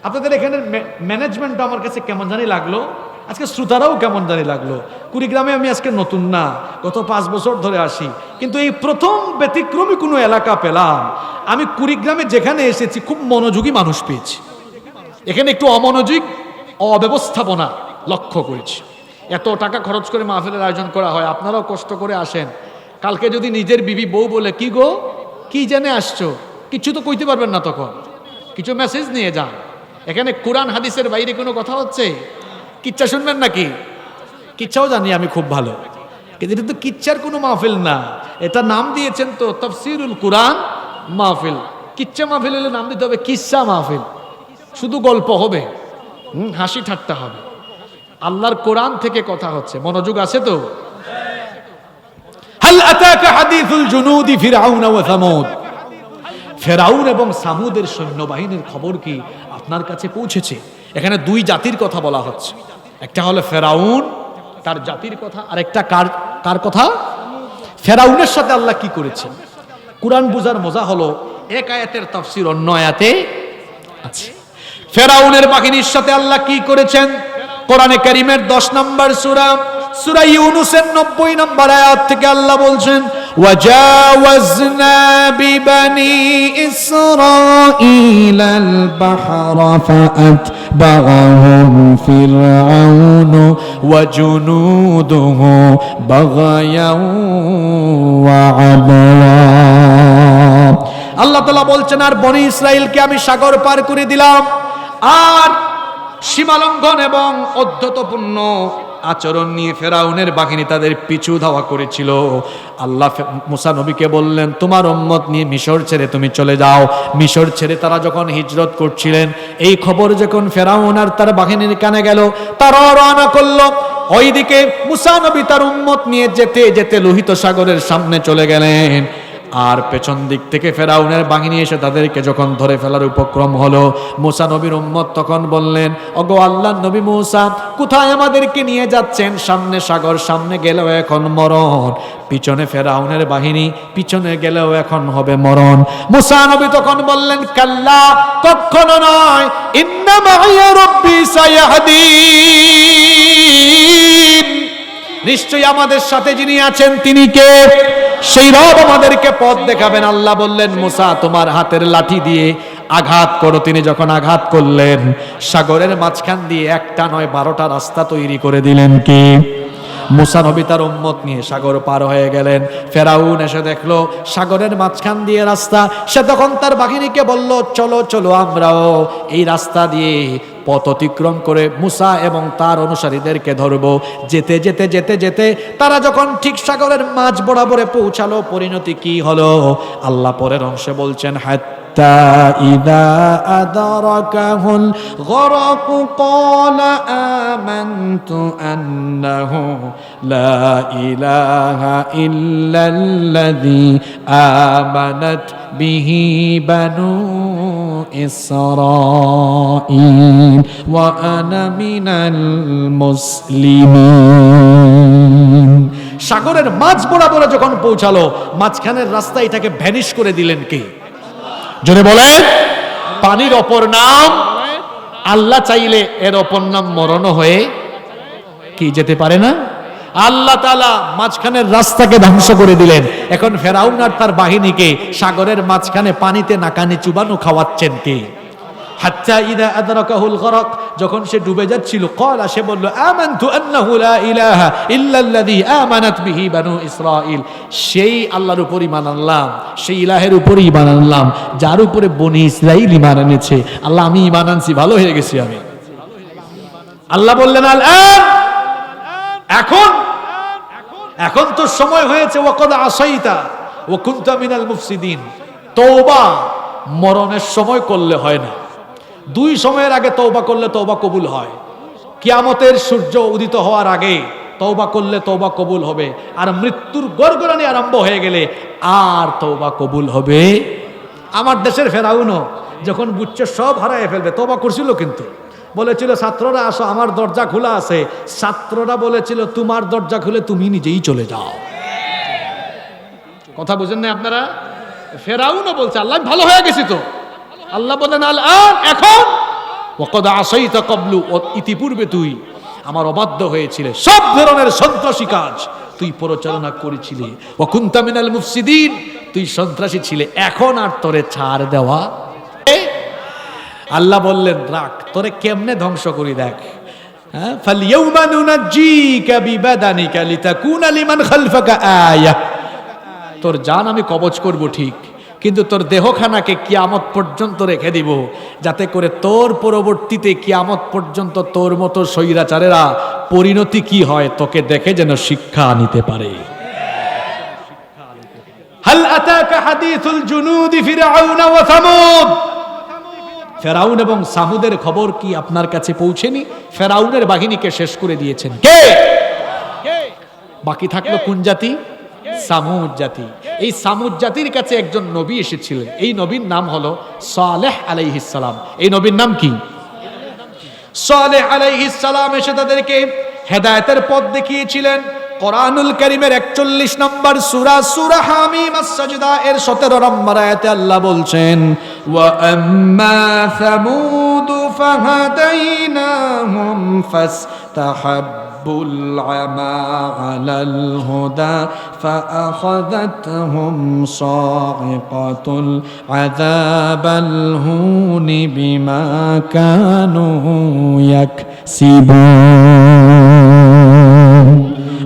আপনাদের এখানে ম্যানেজমেন্টটা আমার কাছে কেমন জানি লাগলো, আজকে শ্রোতারাও কেমন জানি লাগলো। কুড়িগ্রামে আমি আজকে নতুন না, গত 5 বছর ধরে আসি, কিন্তু এই প্রথম ব্যতিক্রমী কোনো এলাকা পেলাম। আমি কুড়িগ্রামে যেখানে এসেছি খুব মনোযোগী মানুষ পেয়েছি, এখানে একটু অমনোযোগ, অব্যবস্থাপনা লক্ষ্য করেছি। এত টাকা খরচ করে মাহফিলের আয়োজন করা হয়, আপনারাও কষ্ট করে আসেন। কালকে যদি নিজের বিবি বউ বলে কি গো কি জেনে আসছো, কিছু তো কইতে পারবেন না, তখন কিছু মেসেজ নিয়ে যান। এখানে কোরআন হাদিসের বাইরে কোনো কথা হচ্ছে? কিচ্ছা শুনবেন নাকি? কিচ্ছাও জানি আমি খুব ভালো, কিন্তু এটা তো কিচ্ছার কোনো মাহফিল না, এটা নাম দিয়েছেন তো তাফসীরুল কোরআন মাহফিল। কিচ্ছা মাহফিল হলে নাম দিতে হবে কিচ্ছা মাহফিল, শুধু গল্প হবে, হাসি ঠাট্টা হবে। আল্লাহর কোরআন থেকে কথা হচ্ছে, মনোযোগ আছে তো? হাল আতাকা হাদিসুল জুনুদি ফিরআউন ওয়া সামুদ, ফেরাউন এবং সামুদের সৈন্যবাহিনীর খবর কি আপনার কাছে পৌঁছেছে? এখানে 2 জাতির কথা বলা হচ্ছে, একটা হলো ফেরাউন তার জাতির কথা, আর একটা কার কথা? ফেরাউনের সাথে আল্লাহ কি করেছেন। কুরআন বুঝার মজা হলো এক আয়াতের তাফসীর অন্য আয়াতে আছে। ফেরাউনের বাহিনীর সাথে আল্লাহ কি করেছেন? কোরআনে কারীমের 10 নম্বর সূরা ইউনূসের 90 নম্বর আয়াত থেকে আল্লাহ বলছেন, وجاوزنا ببني إسرائيل البحر فأتبعهم فرعون وجنوده بغيا وعدوا। আল্লাহ তাআলা বলছেন আর বনি ইসরাইলকে আমি সাগর পার করে দিলাম, আর সীমালঙ্ঘন এবং অধ্যতপূর্ণ আচরণ নিয়ে ফেরাউনের বাহিনী তাদের পিছু ধাওয়া করেছিল। আল্লাহ মুসা নবীকে বললেন তোমার উম্মত নিয়ে মিশর ছেড়ে তুমি চলে যাও। মিশর ছেড়ে তারা যখন হিজরত করছিলেন, এই খবর যখন ফেরাউন আর তার বাহিনীর কানে গেল, তারা রওনা করলো। ওইদিকে মুসা নবী তার উম্মত নিয়ে যেতে যেতে লোহিত সাগরের সামনে চলে গেলেন। আর পেছন দিক থেকে ফেরাউনের বাহিনী এসে তাদেরকে যখন ধরে ফেলার উপক্রম হলো, মুসা নবীর উম্মত তখন বললেন, ওগো আল্লাহর নবী মুসা, কোথায় আমাদেরকে নিয়ে যাচ্ছেন? সামনে সাগর, সামনে গেলেও এখন মরণ, পিছনে ফেরাউনের বাহিনী, পিছনে গেলেও এখন হবে মরণ। মুসা নবী তখন বললেন, কাল্লা, কখনো নয়, ইন্না মাইয়া রাব্বি সায়াহদিন, নিশ্চয়ই আমাদের সাথে যিনি আছেন তিনি কে? সেই রব আমাদেরকে পথ দেখাবেন। আল্লাহ বললেন, মুসা তোমার হাতের লাঠি দিয়ে আঘাত করো। তিনি যখন আঘাত করলেন, সাগরের মাঝখান দিয়ে একটা নয় 12টা রাস্তা তৈরি করে দিলেন। কি? মুসা নবী তার উম্মত নিয়ে সাগর পার হয়ে গেলেন। ফেরাউন এসে দেখলো সাগরের মাঝখান দিয়ে রাস্তা। সে তখন তার বাহিনীকে বলল, চলো চলো, আমরাও এই রাস্তা দিয়ে পথ অতিক্রম করে মুসা এবং তার অনুসারীদেরকে ধরবো। যেতে যেতে যেতে যেতে তারা যখন ঠিক সাগরের মাঝ বরাবরে পৌঁছালো, পরিণতি কি হলো আল্লাহ পরের অংশে বলছেন, إذا أدركه الغرق قال آمنت أنه لا إله إلا الذي آمنت به بنو إسرائيل وأنا من المسلمين। সাগরের মাঝ বরাবর যখন পৌঁছালো, মাঝখানের রাস্তা এটাকে ভ্যানিশ করে দিলেন কে? জোরে বলেন। পানির অপর নাম আল্লাহ, চাইলে এর অপর নাম মরণ হয়ে কি যেতে পারে না? আল্লাহ তাআলা মাঝখানের রাস্তাকে ধ্বংস করে দিলেন। এখন ফেরাউন আর তার বাহিনীকে সাগরের মাঝখানে পানিতে নাকানি চুবানো খাওয়াচ্ছেন কে? হাত্তা ইদা আদরাকাহুল গরক, যখন সে ডুবে যাচ্ছিল, ক্বালা, সে বলল, আমানতু আন্নাহু লা ইলাহা ইল্লাল্লাযী আমানাত বিহি বানু ইসরাঈল, সেই আল্লাহর উপর ঈমান আনলাম, সেই ইলাহের উপর ঈমান আনলাম যার উপরে বনি ইসরাঈল ঈমান এনেছে। আল্লাহ, আমি ঈমান আনছি, ভালো হয়ে গেছি আমি। আল্লাহ বললেন, আল আন, এখন তো সময় হয়েছে, ওয়াকাদ আসাইতা ওয়া কুনতা মিনাল মুফসিদিন। তওবা মরণের সময় করলে হয় না, দুই সময়ের আগে তওবা করলে তওবা কবুল হয়। কিয়ামতের সূর্য উদিত হওয়ার আগে তওবা করলে তওবা কবুল হবে, আর মৃত্যুর গড়গড়ানি আরম্ভ হয়ে গেলে আর তওবা কবুল হবে। আমার দেশের ফেরাউনও যখন বুঝছে সব হারায় ফেলবে, তওবা করছিল, কিন্তু বলেছিল, ছাত্ররা আসো, আমার দরজা খোলা আছে। ছাত্ররা বলেছিল, তোমার দরজা খুলে তুমি নিজেই চলে যাও। কথা বুঝেন না আপনারা? ফেরাউনও বলছে, আল্লাহ ভালো হয়ে গেছি তো। আল্লাহ বলেন, আল আন, এখন, ওয়াকাদ আসাইতা ক্বাবলু, ইতিপূর্বে তুই আমার অবাধ্য হয়েছিলে, সব ধরনের সন্ত্রাসী কাজ তুই পরিচালনা করেছিলি, ওয়া কুনতা মিনাল মুফসিদিন, তুই সন্ত্রাসী ছিলে, এখন আর তোরে ছাড় দেওয়া। আল্লাহ বললেন, রাখ, তোরে কেমনে ধ্বংস করি দেখ। ফালইয়াউমা নুনাজ্জিকা বিবাদানিকা লিতাকুনা লিমান খালফাকা আয়া, তোর জান আমি কবজ করব ঠিক, কিন্তু তোর দেহখানাকে কিয়ামত পর্যন্ত রেখে দিব, যাতে করে তোর পরবর্তীতে কিয়ামত পর্যন্ত তোর মতো স্বৈরাচারেরা পরিণতি কি হয় তোকে দেখে যেন শিক্ষা নিতে পারে। হাল আতাকা হাদিসুল জুনুদি ফিরআউন ওয়া সামুদ, ফেরাউন এবং সামুদের খবর কি আপনার কাছে পৌঁছেনি? ফেরাউনের বাহিনীকে শেষ করে দিয়েছেন কে? বাকি থাকলো কোন জাতি? সামুদ জাতি। এই সামুদ জাতির কাছে একজন নবী এসেছিলেন, এই নবীর নাম হলো সালেহ আলাইহিস সালাম। এই নবীর নাম কি? সালেহ আলাইহিস সালাম এসে তাদেরকে হেদায়েতের পথ দেখিয়েছিলেন। কোরআনুল কারীমের 41 নম্বর সূরা, সূরা হামিম আস-সাজদা এর 17 নম্বর আয়াতে আল্লাহ বলছেন, ওয়া আম্মা সামুদ ফাহাদাইনাহুম ফাস্তাহাব্বুল আমা আলাল হুদা ফাআখাযাতহুম সাইকাতুল আযাবাল হুনি বিমা কানু ইয়াকসিবুন।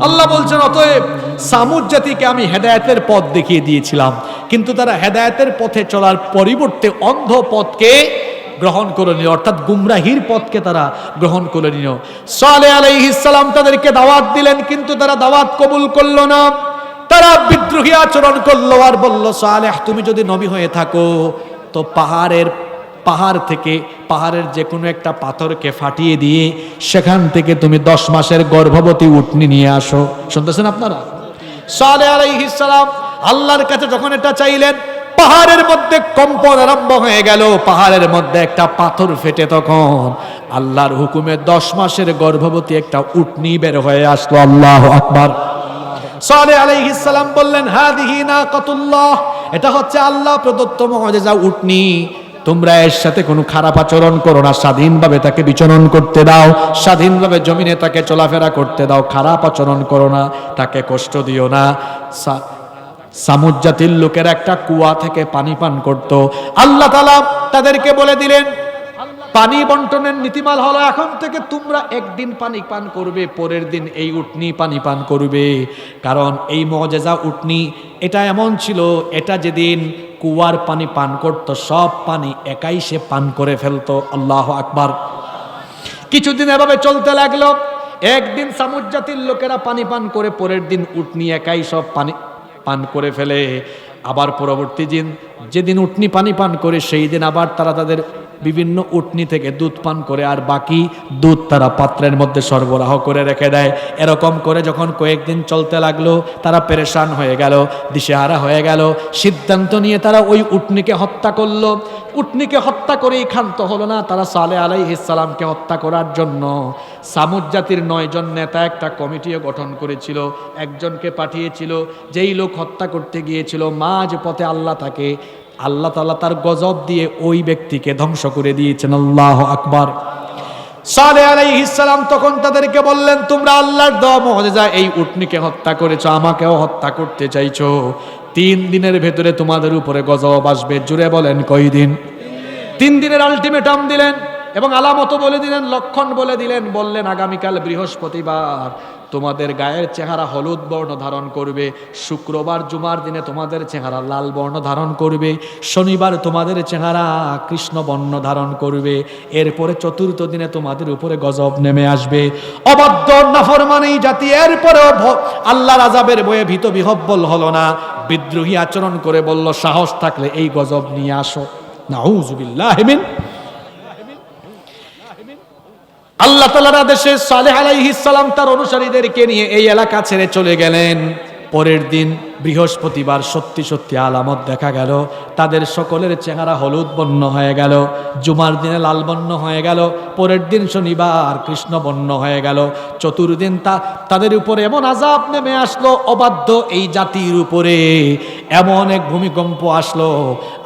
আল্লাহ বলছেন, অতএব সামুদ জাতিকে আমি হেদায়েতের পথ দেখিয়ে দিয়েছিলাম, কিন্তু তারা হেদায়েতের পথে চলার পরিবর্তে অন্ধ পথকে গ্রহণ করে নিল, অর্থাৎ গুমরাহির পথকে তারা গ্রহণ করে নিল। সালেহ আলাইহিস সালাম তাদেরকে দাওয়াত দিলেন, কিন্তু তারা দাওয়াত কবুল করলো না। তারা বিদ্রোহী আচরণ করলো আর বলল, সালেহ তুমি যদি নবী হয়ে থাকো তো পাহাড় থেকে পাহাড়ের যে কোনো একটা পাথরকে ফাটিয়ে দিয়ে সেখান থেকে তুমি 10 মাসের গর্ভবতী উটনি নিয়ে আসো। শুনতেছেন আপনারা? সালেহ আলাইহিস সালাম আল্লাহর কাছে যখন এটা চাইলেন, পাহাড়ের মধ্যে কম্পন আরম্ভ হয়ে গেল, পাহাড়ের মধ্যে একটা পাথর ফেটে তখন আল্লাহর হুকুমে 10 মাসের গর্ভবতী একটা উটনি বের হয়ে আসলো। আল্লাহু আকবার। সালেহ আলাইহিস সালাম বললেন, হাদিহি নাকাতুল্লাহ, এটা হচ্ছে আল্লাহ প্রদত্ত মুআজিজা উটনি, তোমরা এর সাথে কোনো খারাপ আচরণ করো না, স্বাধীনভাবে তাকে বিচরণ করতে দাও, স্বাধীনভাবে জমিনে তাকে চলাফেরা করতে দাও, খারাপ আচরণ করো না, তাকে কষ্ট দিও না। সামুদ জাতির লোকের একটা কুয়া থেকে পানি পান করত, আল্লাহ তাআলা তাদেরকে বলে দিলেন, পানি বন্টনের নীতিমাল হলো এখন থেকে তোমরা একদিন পানি পান করবে, পরের দিন এই উটনি পানি পান করবে। কারণ এই মুআজিজা উটনি এটা এমন ছিল, এটা যেদিন কুয়ার পানি পান করত সব পানি একাই সে পান করে ফেলতো। আল্লাহু আকবার। কিছুদিন এভাবে চলতে লাগলো। একদিন সামুদ জাতির লোকেরা পানি পান করে, পরের দিন উটনি একাই সব পানি পান করে ফেলে। আবার পরবর্তী দিন যেদিন উটনি পানি পান করে সেই দিন আবার তারা তাদের বিভিন্ন উটনি থেকে দুধ পান করে, আর বাকি দুধ তারা পাত্রের মধ্যে সরবরাহ করে রেখে দেয়। এরকম করে যখন কয়েকদিন চলতে লাগলো, তারা পেরেশান হয়ে গেল, দিশেহারা হয়ে গেল। সিদ্ধান্ত নিয়ে তারা ওই উটনিকে হত্যা করলো। উটনিকে হত্যা করেই ক্ষান্ত হলো না, তারা সালেহ আলাইহিস সালামকে হত্যা করার জন্য সামুদ জাতির 9 জন নেতা একটা কমিটিও গঠন করেছিল। একজনকে পাঠিয়েছিল, যেই লোক হত্যা করতে গিয়েছিল মাঝ পথে আল্লাহ তাআলা তার গজব দিয়ে ওই ব্যক্তিকে ধ্বংস করে দিয়েছেন। আল্লাহু আকবার। সালেহ আলাইহিস সালাম তখন তাদেরকে বললেন, তোমরা আল্লাহর দেওয়া মুআজিজা এই উটনিকে হত্যা করেছো, আমাকেও হত্যা করতে চাইছো, 3 দিনের ভেতরে তোমাদের উপরে গজব আসবে। জুড়ে বলেন কয়দিন? 3 দিনের আলটিমেটাম দিলেন এবং আলামত বলে দিলেন, লক্ষণ বলে দিলেন। বললেন, আগামীকাল বৃহস্পতিবার তোমাদের গায়ের চেহারা হলুদ বর্ণ ধারণ করবে, শুক্রবার জুমার দিনে তোমাদের চেহারা লাল বর্ণ ধারণ করবে, শনিবার তোমাদের চেহারা কৃষ্ণ বর্ণ ধারণ করবে, এরপরে চতুর্থ দিনে তোমাদের উপরে গজব নেমে আসবে। অবাধ্য নাফরমানি জাতি এরপরেও আল্লাহর আযাবের ভয়ে ভীত বিহব্বল হলো না, বিদ্রোহী আচরণ করে বলল, সাহস থাকলে এই গজব নিয়ে আসো। নাউযুবিল্লাহি মিন। আল্লাহ তাআলার আদেশে সালেহ আলাইহিস সালাম তার অনুসারীদেরকে নিয়ে এই এলাকা ছেড়ে চলে গেলেন। পরের দিন বৃহস্পতিবার সত্যি সত্যি আলামত দেখা গেল, তাদের সকলের চেহারা হলুদ বর্ণ হয়ে গেল, জুমার দিনে লাল বর্ণ হয়ে গেল, পরের দিন শনিবার কৃষ্ণ বর্ণ হয়ে গেল, চতুর্দিন তাদের উপরে এমন আযাব নেমে আসলো, অবাধ্য এই জাতির উপরে এমন এক ভূমিকম্প আসলো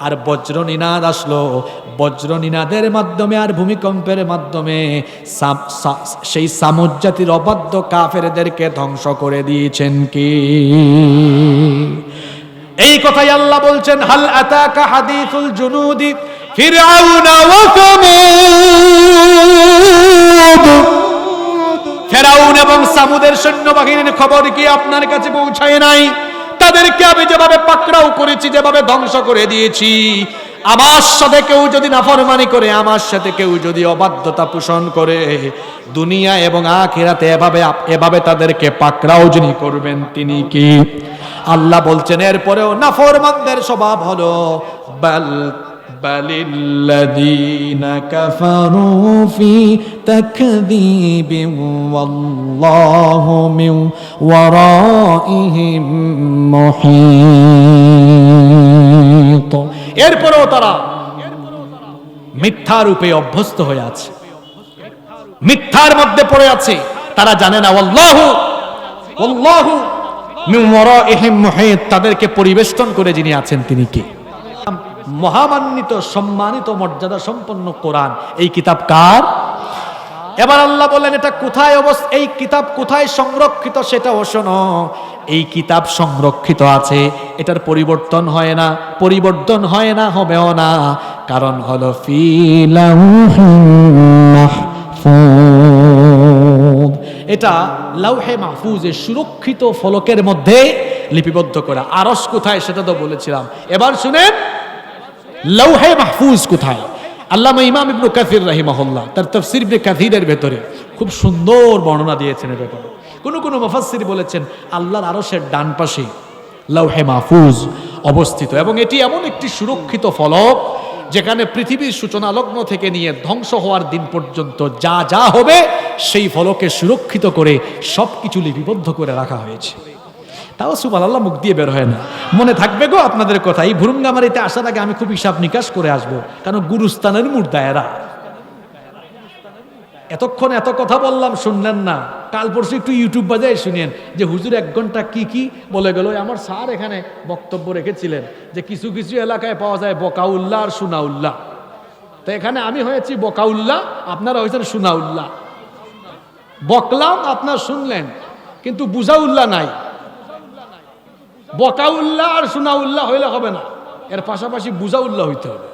আর বজ্রনিনাদ আসলো। বজ্রনিনাদের মাধ্যমে আর ভূমিকম্পের মাধ্যমে সেই সামুদ জাতির অবাধ্য কাফেরদেরকে ধ্বংস করে দিয়েছেন কি? এই কথাই আল্লাহ বলছেন, হাল আতাকা হাদিসুল জুনুদি ফিরআউনা ওয়া সামুদ। ফিরআউন এবং সামুদের সৈন্যবাহিনীর খবর কি আপনার কাছে পৌঁছায় নাই? তাদেরকে আমি যেভাবে পাকড়াও করেছি, যেভাবে ধ্বংস করে দিয়েছি, আমার সাথে কেউ যদি নাফরমানি করে, আমার সাথে কেউ যদি অবাধ্যতা পোষণ করে, দুনিয়া এবং আখিরাতে এভাবে তাদেরকে পাকড়াও যিনি করবেন তিনি কি? আল্লাহ বলছেন এরপরেও নাফরমানদের স্বভাব হলো বালিল্লাযীনা কাফারু ফি তাকযীবিন ওয়াল্লাহু মিন ওয়ারাইহিম মুহীত। এরপরেও তারা মিথ্যা রূপে অভ্যস্ত হয়ে আছে, মিথ্যার মধ্যে পড়ে আছে। তারা জানে না ওয়াল্লাহু মিন ওয়ারাইহিম মুহীত, তাদেরকে পরিবেষ্টন করে যিনি আছেন তিনি কে? মহামান্বিত, সম্মানিত, মর্যাদা সম্পন্ন কোরআন। এই কিতাব কার? এবার আল্লাহ বলেন, এটা কোথায় এই কিতাব কোথায় সংরক্ষিত সেটাও শোনো। এই কিতাব সংরক্ষিত আছে, এটার পরিবর্তন হয় না, পরিবর্তন হয় না, হবেও না। কারণ হলো ফি লাউহিন মাহফুজ, এটা লাউহে মাহফুজের সুরক্ষিত ফলকের মধ্যে লিপিবদ্ধ করা। আরশ কোথায় সেটা তো বলেছিলাম। এবার শুনেন লাউহে মাহফুজ কোথায়। আল্লামা ইমাম ইবনে কাসির রাহিমাহুল্লাহ তার তাফসীর ইবনে কাসিরের ভেতরে খুব সুন্দর বর্ণনা দিয়েছেন এর ব্যাপারে। কোন মুফাসসির বলেছেন আল্লাহর আরশের ডান পাশে লাউহে মাহফুজ অবস্থিত, এবং এটি এমন একটি সুরক্ষিত ফলক যেখানে পৃথিবীর সূচনা লগ্ন থেকে নিয়ে ধ্বংস হওয়ার দিন পর্যন্ত যা যা হবে সেই ফলকে সুরক্ষিত করে সবকিছু লিপিবদ্ধ করে রাখা হয়েছে। তাও সুবহানাল্লাহ মুখ দিয়ে বের হয় না। মনে থাকবে গো আপনাদের কথা, এই ভুরুঙ্গামারিতে আসার আগে আমি খুব হিসাব নিকাশ করে আসবো, কারণ গুরুস্থানের মুর্দা এরা। এতক্ষণ এত কথা বললাম, শুনলেন না। কাল পরশু একটু ইউটিউব বাজায় শুনেন যে হুজুর 1 ঘন্টা কি কি বলে গেল। আমার স্যার এখানে বক্তব্য রেখেছিলেন যে কিছু কিছু এলাকায় পাওয়া যায় বকাউল্লাহ আর সুনাউল্লাহ। তো এখানে আমি হয়েছি বকাউল্লাহ, আপনারা হয়েছেন সুনাউল্লাহ। বকলাম, আপনার শুনলেন, কিন্তু বুঝাউল্লাহ নাই। বকাউল্লাহ আর সুনাউল্লাহ হইলে হবে না, এর পাশাপাশি বুঝাউল্লাহ হইতে হবে।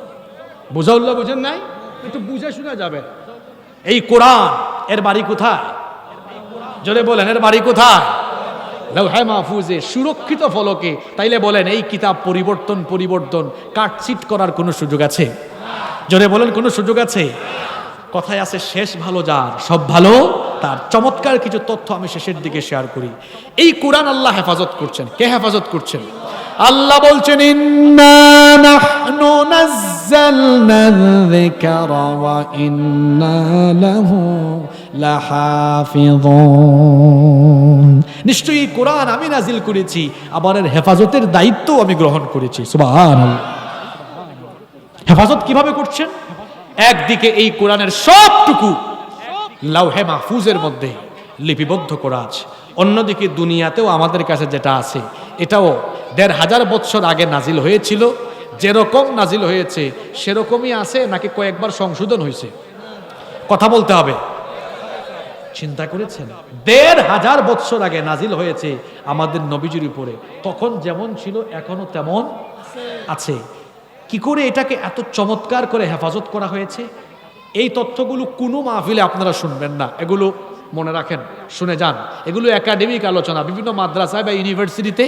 বুঝাউল্লাহ বুঝেন নাই? একটু বুঝে শোনা যাবে। এই কোরআন, এর বাড়ি কোথায়? জোরে বলেন, এর বাড়ি কোথায়? লৌহে মাহফুজে, সুরক্ষিত ফলকে। তাইলে বলেন, এই কিতাব পরিবর্তন কাটছিট করার কোনো সুযোগ আছে? জোরে বলেন, কোনো সুযোগ আছে? কথায় আছে, শেষ ভালো যার, সব ভালো তার। চমৎকার কিছু তথ্য আমি শেষের দিকে শেয়ার করি। এই কোরআন আল্লাহ হেফাজত করছেন। কে হেফাজত করছেন? আল্লাহ বলছেন, ইন্না নাহনু নাযালনা যিকরা ওয়া ইন্না লাহু লাহাফিযুন। নিশ্চয়ই কোরআন আমি নাজিল করেছি, আবার এর হেফাজতের দায়িত্ব আমি গ্রহণ করেছি। সুবহানাল্লাহ। হেফাজত কিভাবে করছেন? একদিকে এই কোরআনের সবটুকু লাউহে মাহফুজের মধ্যে লিপিবদ্ধ করা আছে, অন্যদিকে দুনিয়াতেও আমাদের কাছে যেটা আছে এটাও ১৫০০ বছর আগে নাজিল হয়েছিল। যেরকম নাজিল হয়েছে সেরকমই আছে, নাকি কয়েকবার সংশোধন হয়েছে? কথা বলতে হবে। চিন্তা করেছেন, ১৫০০ বছর আগে নাজিল হয়েছে আমাদের নবীজির উপরে, তখন যেমন ছিল এখনো তেমন আছে। কি করে এটাকে এত চমৎকার করে হেফাজত করা হয়েছে? এই তথ্যগুলো কোনো মাহফিলে আপনারা শুনবেন না, এগুলো মনে রাখেন, শুনে যান। এগুলো একাডেমিক আলোচনা, বিভিন্ন মাদ্রাসায় বা ইউনিভার্সিটিতে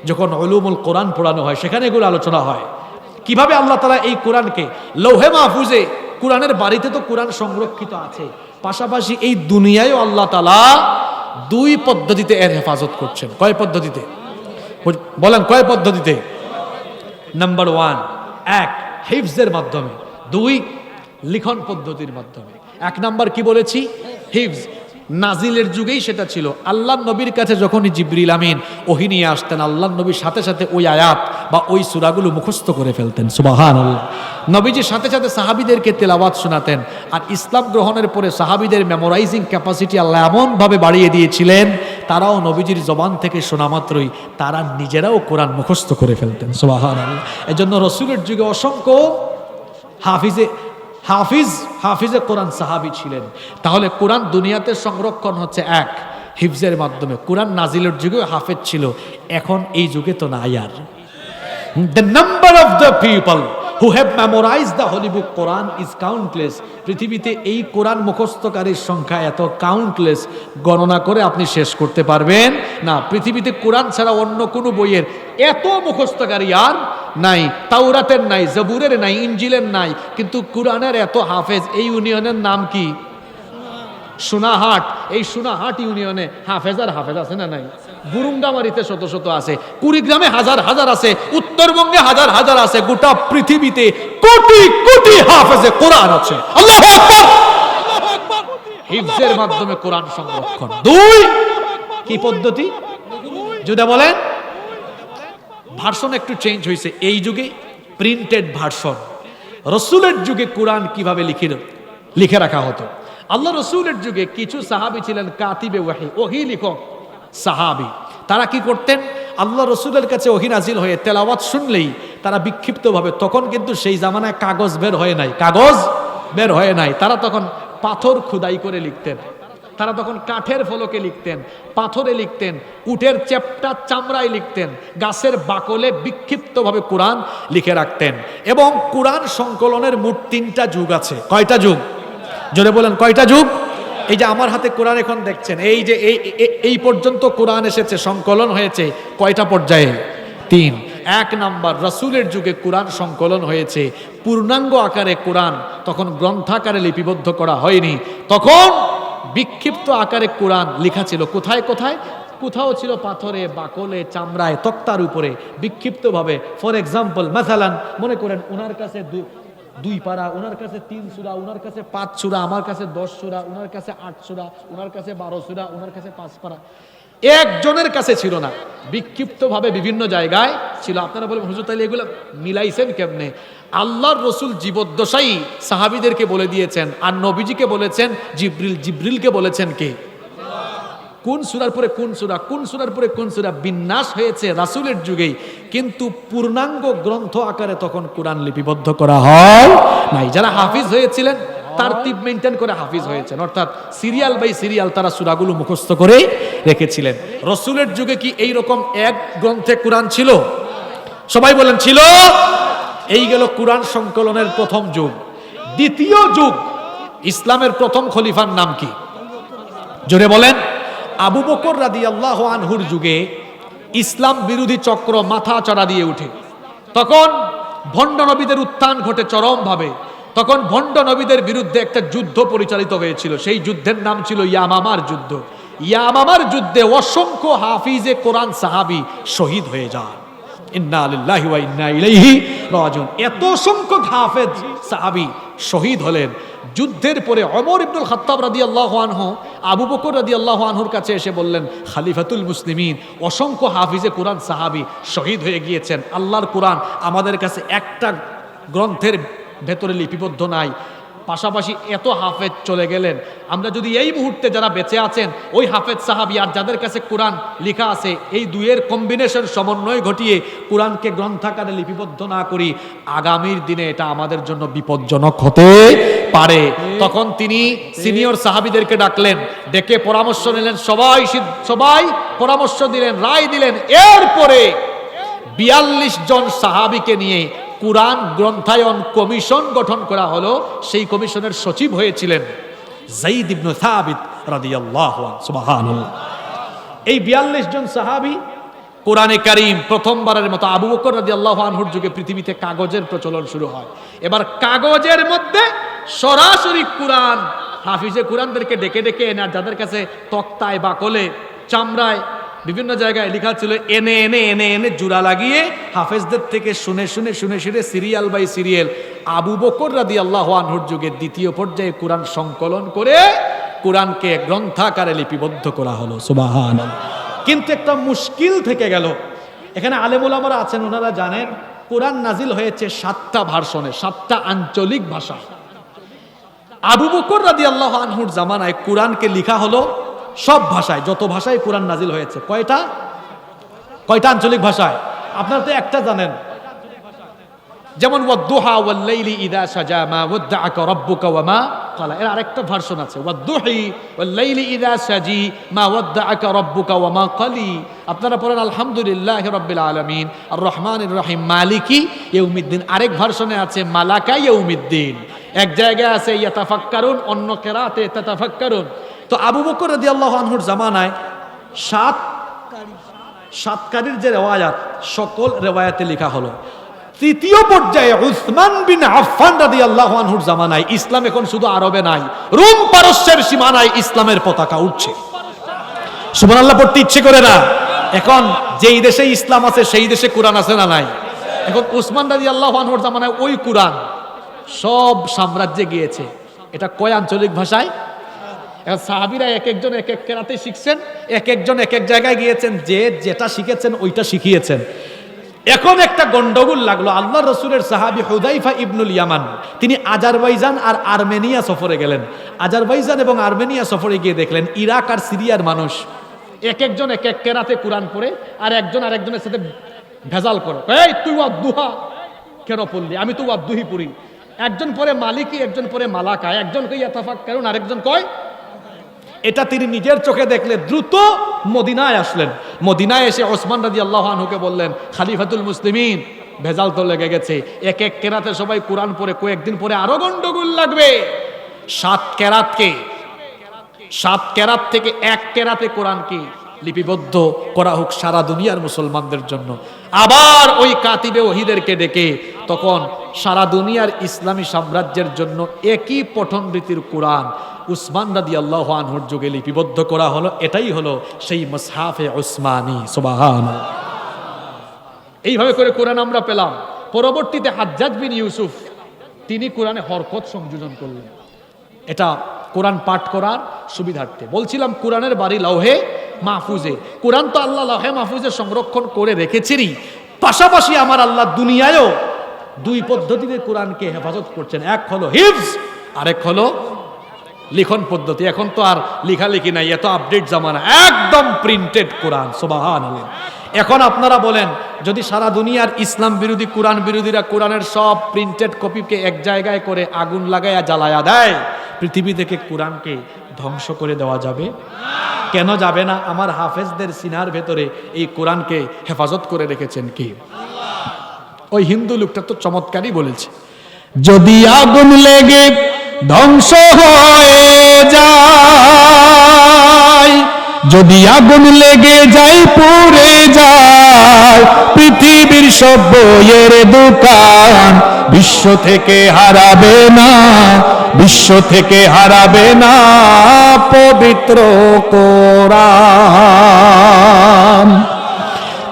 যখন উলুমুল কোরআন পড়ানো হয় সেখানে এগুলো আলোচনা হয়। কিভাবে আল্লাহ তাআলা এই কোরআনকে লৌহে মাহফুজে, কোরআনের বাড়িতে তো কোরআন সংরক্ষিত আছে, পাশাপাশি এই দুনিয়ায়ও আল্লাহ তাআলা 2 পদ্ধতিতে এর হেফাজত করছেন। কয় পদ্ধতিতে? বলেন, কয় পদ্ধতিতে? নাম্বার 1, 1 হিফজের মাধ্যমে, 2 লিখন পদ্ধতির মাধ্যমে। 1 নাম্বার কি বলেছি? হিফজ। নাজিলের যুগেই সেটা ছিল। আল্লাহর নবীর কাছে যখনই জিবরিল আমিন ওহী নিয়ে আসতেন, আল্লাহর নবীর সাথে সাথে ওই আয়াত বা ওই সূরাগুলো মুখস্থ করে ফেলতেন। সুবহানাল্লাহ। নবীজির সাথে সাথে সাহাবীদেরকে তেলাওয়াত শোনাতেন। আর ইসলাম গ্রহণের পরে সাহাবীদের মেমোরাইজিং ক্যাপাসিটি আল্লাহ এমনভাবে বাড়িয়ে দিয়েছিলেন, তারাও নবীজির জবান থেকে শোনা মাত্রই তারা নিজেরাও কোরআন মুখস্থ করে ফেলতেন। সুবহানাল্লাহ। এজন্য রাসূলের যুগে অসংখ্য হাফিজে কোরআন সাহাবী ছিলেন। তাহলে কোরআন দুনিয়াতে সংরক্ষণ হচ্ছে 1 হিফজের মাধ্যমে। কোরআন নাজিলের যুগে হাফেজ ছিল, এখন এই যুগে তো নাই আর। The number of the people who have memorized the holy book Quran is countless. পৃথিবীতে এই কোরআন মুখস্থকারীর সংখ্যা এত কাউন্টলেস, গণনা করে আপনি শেষ করতে পারবেন না। পৃথিবীতে কোরআন ছাড়া অন্য কোনো বইয়ের এত মুখস্থকারী আর নাই। তাওরাতের নাই, জবুরের নাই, ইনজিলের নাই, কিন্তু কোরআনের এত হাফেজ। এই ইউনিয়নের নাম কি? সোনাহাট। এই সোনাহাট ইউনিয়নে হাফেজ আছে না নাই? বুরুঙ্গামারিতে শত শত আছে, কুড়িগ্রামে হাজার হাজার আছে, উত্তরবঙ্গে হাজার হাজার আছে, গোটা পৃথিবীতে কোটি কোটি হাফেজে কোরআন আছে। আল্লাহু আকবার। হিফজের মাধ্যমে কোরআন সংরক্ষণ। 2 কি পদ্ধতি? যদি বলেন, ভার্সন একটু চেঞ্জ হয়েছে। এই যুগে প্রিন্টেড ভার্সন। রাসূলের যুগে কোরআন কিভাবে লিখে রাখা হতো? আল্লাহ রাসূলের যুগে কিছু সাহাবী ছিলেন কাতিবে ওহী, ওহী লিখক সাহাবী। তারা কি করতেন? আল্লাহ রাসূলের কাছে ওহী নাজিল হয়ে তেলাওয়াত শুনলেই তারা বিক্ষিপ্তভাবে, তখন কিন্তু সেই জামানায় কাগজ বের হয় নাই, তারা তখন পাথর খোদাই করে লিখতেন। তারা তখন কাঠের ফলকে লিখতেন, পাথরে লিখতেন, উটের চেপ্টা চামড়ায় লিখতেন, গাছের বাকলে বিক্ষিপ্তভাবে কোরআন লিখে রাখতেন। এবং কোরআন সংকলনের মোট 3টা যুগ আছে। কয়টা যুগ? জোরে বলেন, কয়টা যুগ? এই যে আমার হাতে কোরআন এখন দেখছেন, এই যে এই পর্যন্ত কোরআন এসেছে, সংকলন হয়েছে কয়টা পর্যায়ে? 3। 1 নাম্বার, রাসূলের যুগে কোরআন সংকলন হয়েছে পূর্ণাঙ্গ আকারে। কোরআন তখন গ্রন্থাকারে লিপিবদ্ধ করা হয়নি, তখন বিক্ষিপ্ত আকারে কোরআন লেখা ছিল। কোথায় কোথায়? কোথাও ছিল পাথরে, বাকলে, চামড়ায়, তক্তার উপরে বিক্ষিপ্তভাবে। ফর এক্সাম্পল, মাসালান মনে করেন ওনার কাছে 2 পারা, ওনার কাছে 3 সূরা, ওনার কাছে 5 সূরা, আমার কাছে 10 সূরা, ওনার কাছে 8 সূরা, ওনার কাছে 12 সূরা, ওনার কাছে 5 পারা। একজনের কাছে ছিল না, বিক্ষিপ্তভাবে বিভিন্ন জায়গায় ছিল। আপনারা বলেন হুজুর তাইলে এগুলো মিলাইছেন কেমনে? আল্লাহর রসুল জীবদ্দশাই সাহাবীদেরকে বলে দিয়েছেন, আর নবীজিকে বলেছেন জিবরিল, জিবরিলকে বলেছেন কে? কোন সূরার পরে কোন সূরা, কোন সূরার পরে কোন সূরা বিন্যাস হয়েছে রাসূলের যুগেই, কিন্তু পূর্ণাঙ্গ গ্রন্থ আকারে তখন কোরআন লিপিবদ্ধ করা হয় নাই। যারা হাফিজ হয়েছিলেন তারতিব মেইনটেইন করে হাফিজ হয়েছেন, অর্থাৎ সিরিয়াল বাই সিরিয়াল তারা সূরাগুলো মুখস্থ করে রেখেছিলেন। রাসূলের যুগে কি এই রকম এক গ্রন্থে কোরআন ছিল? সবাই বলেন ছিল। এই গেল কোরআন সংকলনের প্রথম যুগ। দ্বিতীয় যুগ, ইসলামের প্রথম খলিফার নাম কি? জোরে বলেন। আবু বকর রাদিয়াল্লাহু আনহুর যুগে ইসলাম বিরোধী চক্র মাথা চড়া দিয়ে উঠে। তখন ভণ্ড নবীদের উত্থান ঘটে চরমভাবে। তখন ভণ্ড নবীদের বিরুদ্ধে একটা যুদ্ধ পরিচালিত হয়েছিল, সেই যুদ্ধের নাম ছিল ইয়ামামার যুদ্ধ। ইয়ামামার যুদ্ধে অসংখ্য হাফিজে কোরআন সাহাবী শহীদ হয়ে যান। ইন্না লিল্লাহি ওয়া ইন্না ইলাইহি রাজিউন। এত সংখ্যক হাফেজ সাহাবী শহীদ হলেন। যুদ্ধের পরে ওমর ইবনুল খাত্তাব রাদিয়াল্লাহু আনহু আবু বকর রাদিয়াল্লাহু আনহুর কাছে এসে বললেন, খলিফাতুল মুসলিমিন, অসংখ্য হাফিজে কোরআন সাহাবী শহীদ হয়ে গিয়েছেন, আল্লাহর কোরআন আমাদের কাছে একটা গ্রন্থের ভেতরে লিপিবদ্ধ নাই, পাশাপাশি এত হাফেজ চলে গেলেন, আমরা যদি এই মুহূর্তে যারা বেঁচে আছেন ওই হাফেজ সাহাবী আর যাদের কাছে কোরআন লেখা আছে এই দুইয়ের কম্বিনেশন সমন্বয় ঘটিয়ে কোরআনকে গ্রন্থাকারে লিপিবদ্ধ না করি, আগামীর দিনে এটা আমাদের জন্য বিপজ্জনক হতে পারে। তখন তিনি সিনিয়র সাহাবীদেরকে ডাকলেন, ডেকে পরামর্শ নিলেন, সবাই পরামর্শ দিলেন, রায় দিলেন। এরপরে ৪২ জন সাহাবীকে নিয়ে কুরআন গ্রন্থায়ন কমিশন গঠন করা হলো। সেই কমিশনের সচিব হয়েছিলেন যায়েদ ইবনে সাবিত রাদিয়াল্লাহু আনহু। সুবহানাল্লাহ। এই ৪২ জন সাহাবী কোরআনে কারীম প্রথমবারের মতো আবু বকর রাদিয়াল্লাহু আনহুর যুগে পৃথিবীতে কাগজের প্রচলন শুরু হয়। এবার কাগজের মধ্যে সরাসরি কোরআন হাফিজে কোরআনদেরকে ডেকে ডেকে এনে, আর যাদের কাছে তক্তায় বাকলে চামড়ায় বিভিন্ন জায়গায় লেখা ছিল এনে এনে এনে এনে জোড়া লাগিয়ে হাফেজদের থেকে শুনে শুনে শুনে শুনে serial by serial Abu Bakr রাদিয়াল্লাহু আনহুর যুগে দ্বিতীয় পর্যায়ে কোরআন সংকলন করে কোরআনকে গ্রন্থাকারে লিপিবদ্ধ করা হলো। সুবহানাল্লাহ। কিন্তু একটা মুশকিল থেকে গেল। এখানে আলেম ওলামারা আছেন, ওনারা জানেন কোরআন নাজিল হয়েছে 7টা ভার্সনে, 7টা আঞ্চলিক ভাষা। আবু বকর রাদিয়াল্লাহু আনহুর জামানায় কোরআনকে লেখা হলো সব ভাষায়, যত ভাষায় কোরআন নাজিল হয়েছে। কয়টা আঞ্চলিক ভাষায়? আপনারা তো একটা জানেন, যেমন ওয়াদ-দুহা ওয়াল-লাইলি ইযা সাজা মা ওয়াদ্দাআকা রাব্বুকা ওয়া মা ক্বালা। এর আরেকটা ভার্সন আছে, ওয়াদ-দুহি ওয়াল-লাইলি ইযা সাজি মা ওয়াদ্দাআকা রাব্বুকা ওয়া মা ক্বালি। আপনারা পড়েন আলহামদুলিল্লাহি রাব্বিল আলামিন আর রহমানির রহিম মালিকি ইয়াউমিদ্দিন। আরেক ভার্সনে আছে মালাকা ইয়াউমিদ্দিন। এক জায়গায় আছে ইয়াতাফাক্কারুন, অন্য কিরাতে তাতাফাক্কারুন। তো আবু বকর রাদিয়াল্লাহু আনহুর জামানায় সাতকারীর যে রেওয়ায়াত, সকল রেওয়ায়াতে লেখা হলো। তৃতীয় পর্যায়ে উসমান বিন আফফান রাদিয়াল্লাহু আনহুর জামানায়, ইসলাম এখন শুধু আরবে নাই, রোম পারস্যের সীমানায় ইসলামের পতাকা উঠছে। সুবহানাল্লাহ পড়তে ইচ্ছে করে না? এখন যেই দেশে ইসলাম আছে সেই দেশে কোরআন আছে না নাই? এখন উসমান রাদিয়াল্লাহু আনহুর জামানায় ওই কোরআন সব সাম্রাজ্যে গিয়েছে। এটা কয় আঞ্চলিক ভাষায়? এখন সাহাবীরা এক একজন এক এক কেরাতে শিখছেন, এক একজন এক এক জায়গায় গিয়েছেন, যে যেটা শিখেছেন ওইটা শিখিয়েছেন। এখন একটা গন্ডগোল লাগলো। আল্লাহ রসুলের সাহাবী হুযায়ফা ইবনুল ইয়ামান, তিনি আজারবাইজান আর আর্মেনিয়া সফরে গেলেন। আজারবাইজান এবং আর্মেনিয়া সফরে গিয়ে দেখলেন ইরাক আর সিরিয়ার মানুষ এক একজন এক এক কেরাতে কোরআন পড়ে, আর একজন আরেকজনের সাথে ভেজাল করে, এই তুই ওয়াদ-দুহা কেন পড়লি? আমি তো ওয়াদ-দুহি পড়ি। একজন পড়ে মালিকি, একজন পড়ে মালাকা, একজন কই ইয়াতাফাক্কারুন, আরেকজন কয়। এটা তিনি নিজের চোখে দেখলে দ্রুত মদিনায় আসলেন। মদিনায় এসে ওসমান রাদিয়াল্লাহু আনহুকে বললেন, খলিফাতুল মুসলিমিন, ভেজাল তো লেগে গেছে, এক এক কেরাতে সবাই কোরআন পড়ে, কয়েকদিন পরে আরো গন্ডগোল লাগবে। 7 কেরাত থেকে এক কেরাতে কোরআনকে লিপিবদ্ধ করা হোক সারা দুনিয়ার মুসলমানদের জন্য। আবার ওই কাতিবে ওহীদেরকে ডেকে তখন সারা দুনিয়ার ইসলামী সাম্রাজ্যের জন্য একই পঠন রীতির কোরআন উসমান রাদিয়াল্লাহু আনহুর যুগে লিপিবদ্ধ করা হলো। এটাই হলো সেই মুসহাফে উসমানী। সুবহানাল্লাহ। এইভাবে করে কোরআন আমরা পেলাম। পরবর্তীতে হাজ্জাজ বিন ইউসুফ তিনি কোরআনে হরকত সংযোজন করলেন। এটা কোরআন পাঠ করার সুবিধার্থে। বলছিলাম কোরআনের বাড়ি লৌহে মাহফুজে। কোরআন তো আল্লাহ লৌহে মাহফুজে সংরক্ষণ করে রেখেছেনই, পাশাপাশি আমার আল্লাহ দুনিয়ায়ও দুই পদ্ধতিতে কোরআনকে হেফাজত করছেন। এক হলো হিফজ, আরেক হলো লিখন পদ্ধতি। এখন তো আর লেখালেখি নাই, এত আপডেট জামানা, একদম প্রিন্টেড কোরআন। সুবহানাল্লাহ। এখন আপনারা বলেন, যদি সারা দুনিয়ার ইসলাম বিরোধী কোরআন বিরোধীরা কোরআনের সব প্রিন্টেড কপিকে এক জায়গায় করে আগুন লাগায়া জ্বালায়া দেয়, পৃথিবী থেকে কোরআনকে ধ্বংস করে দেওয়া যাবে? কেন যাবে না? আমার হাফেজদের সিনার ভেতরে এই কোরআনকে হেফাজত করে রেখেছেন কি? ওই হিন্দু লোকটা তো চমৎকারই বলেছে, যদি আগুন লেগে ধ্বংস হয়ে যায়, যদি আগুন লেগে যায় পুড়ে যায় পৃথিবীর সব বইয়ের দোকান, বিশ্ব থেকে হারাবে না, বিশ্ব থেকে হারাবে না পবিত্র কোরআন।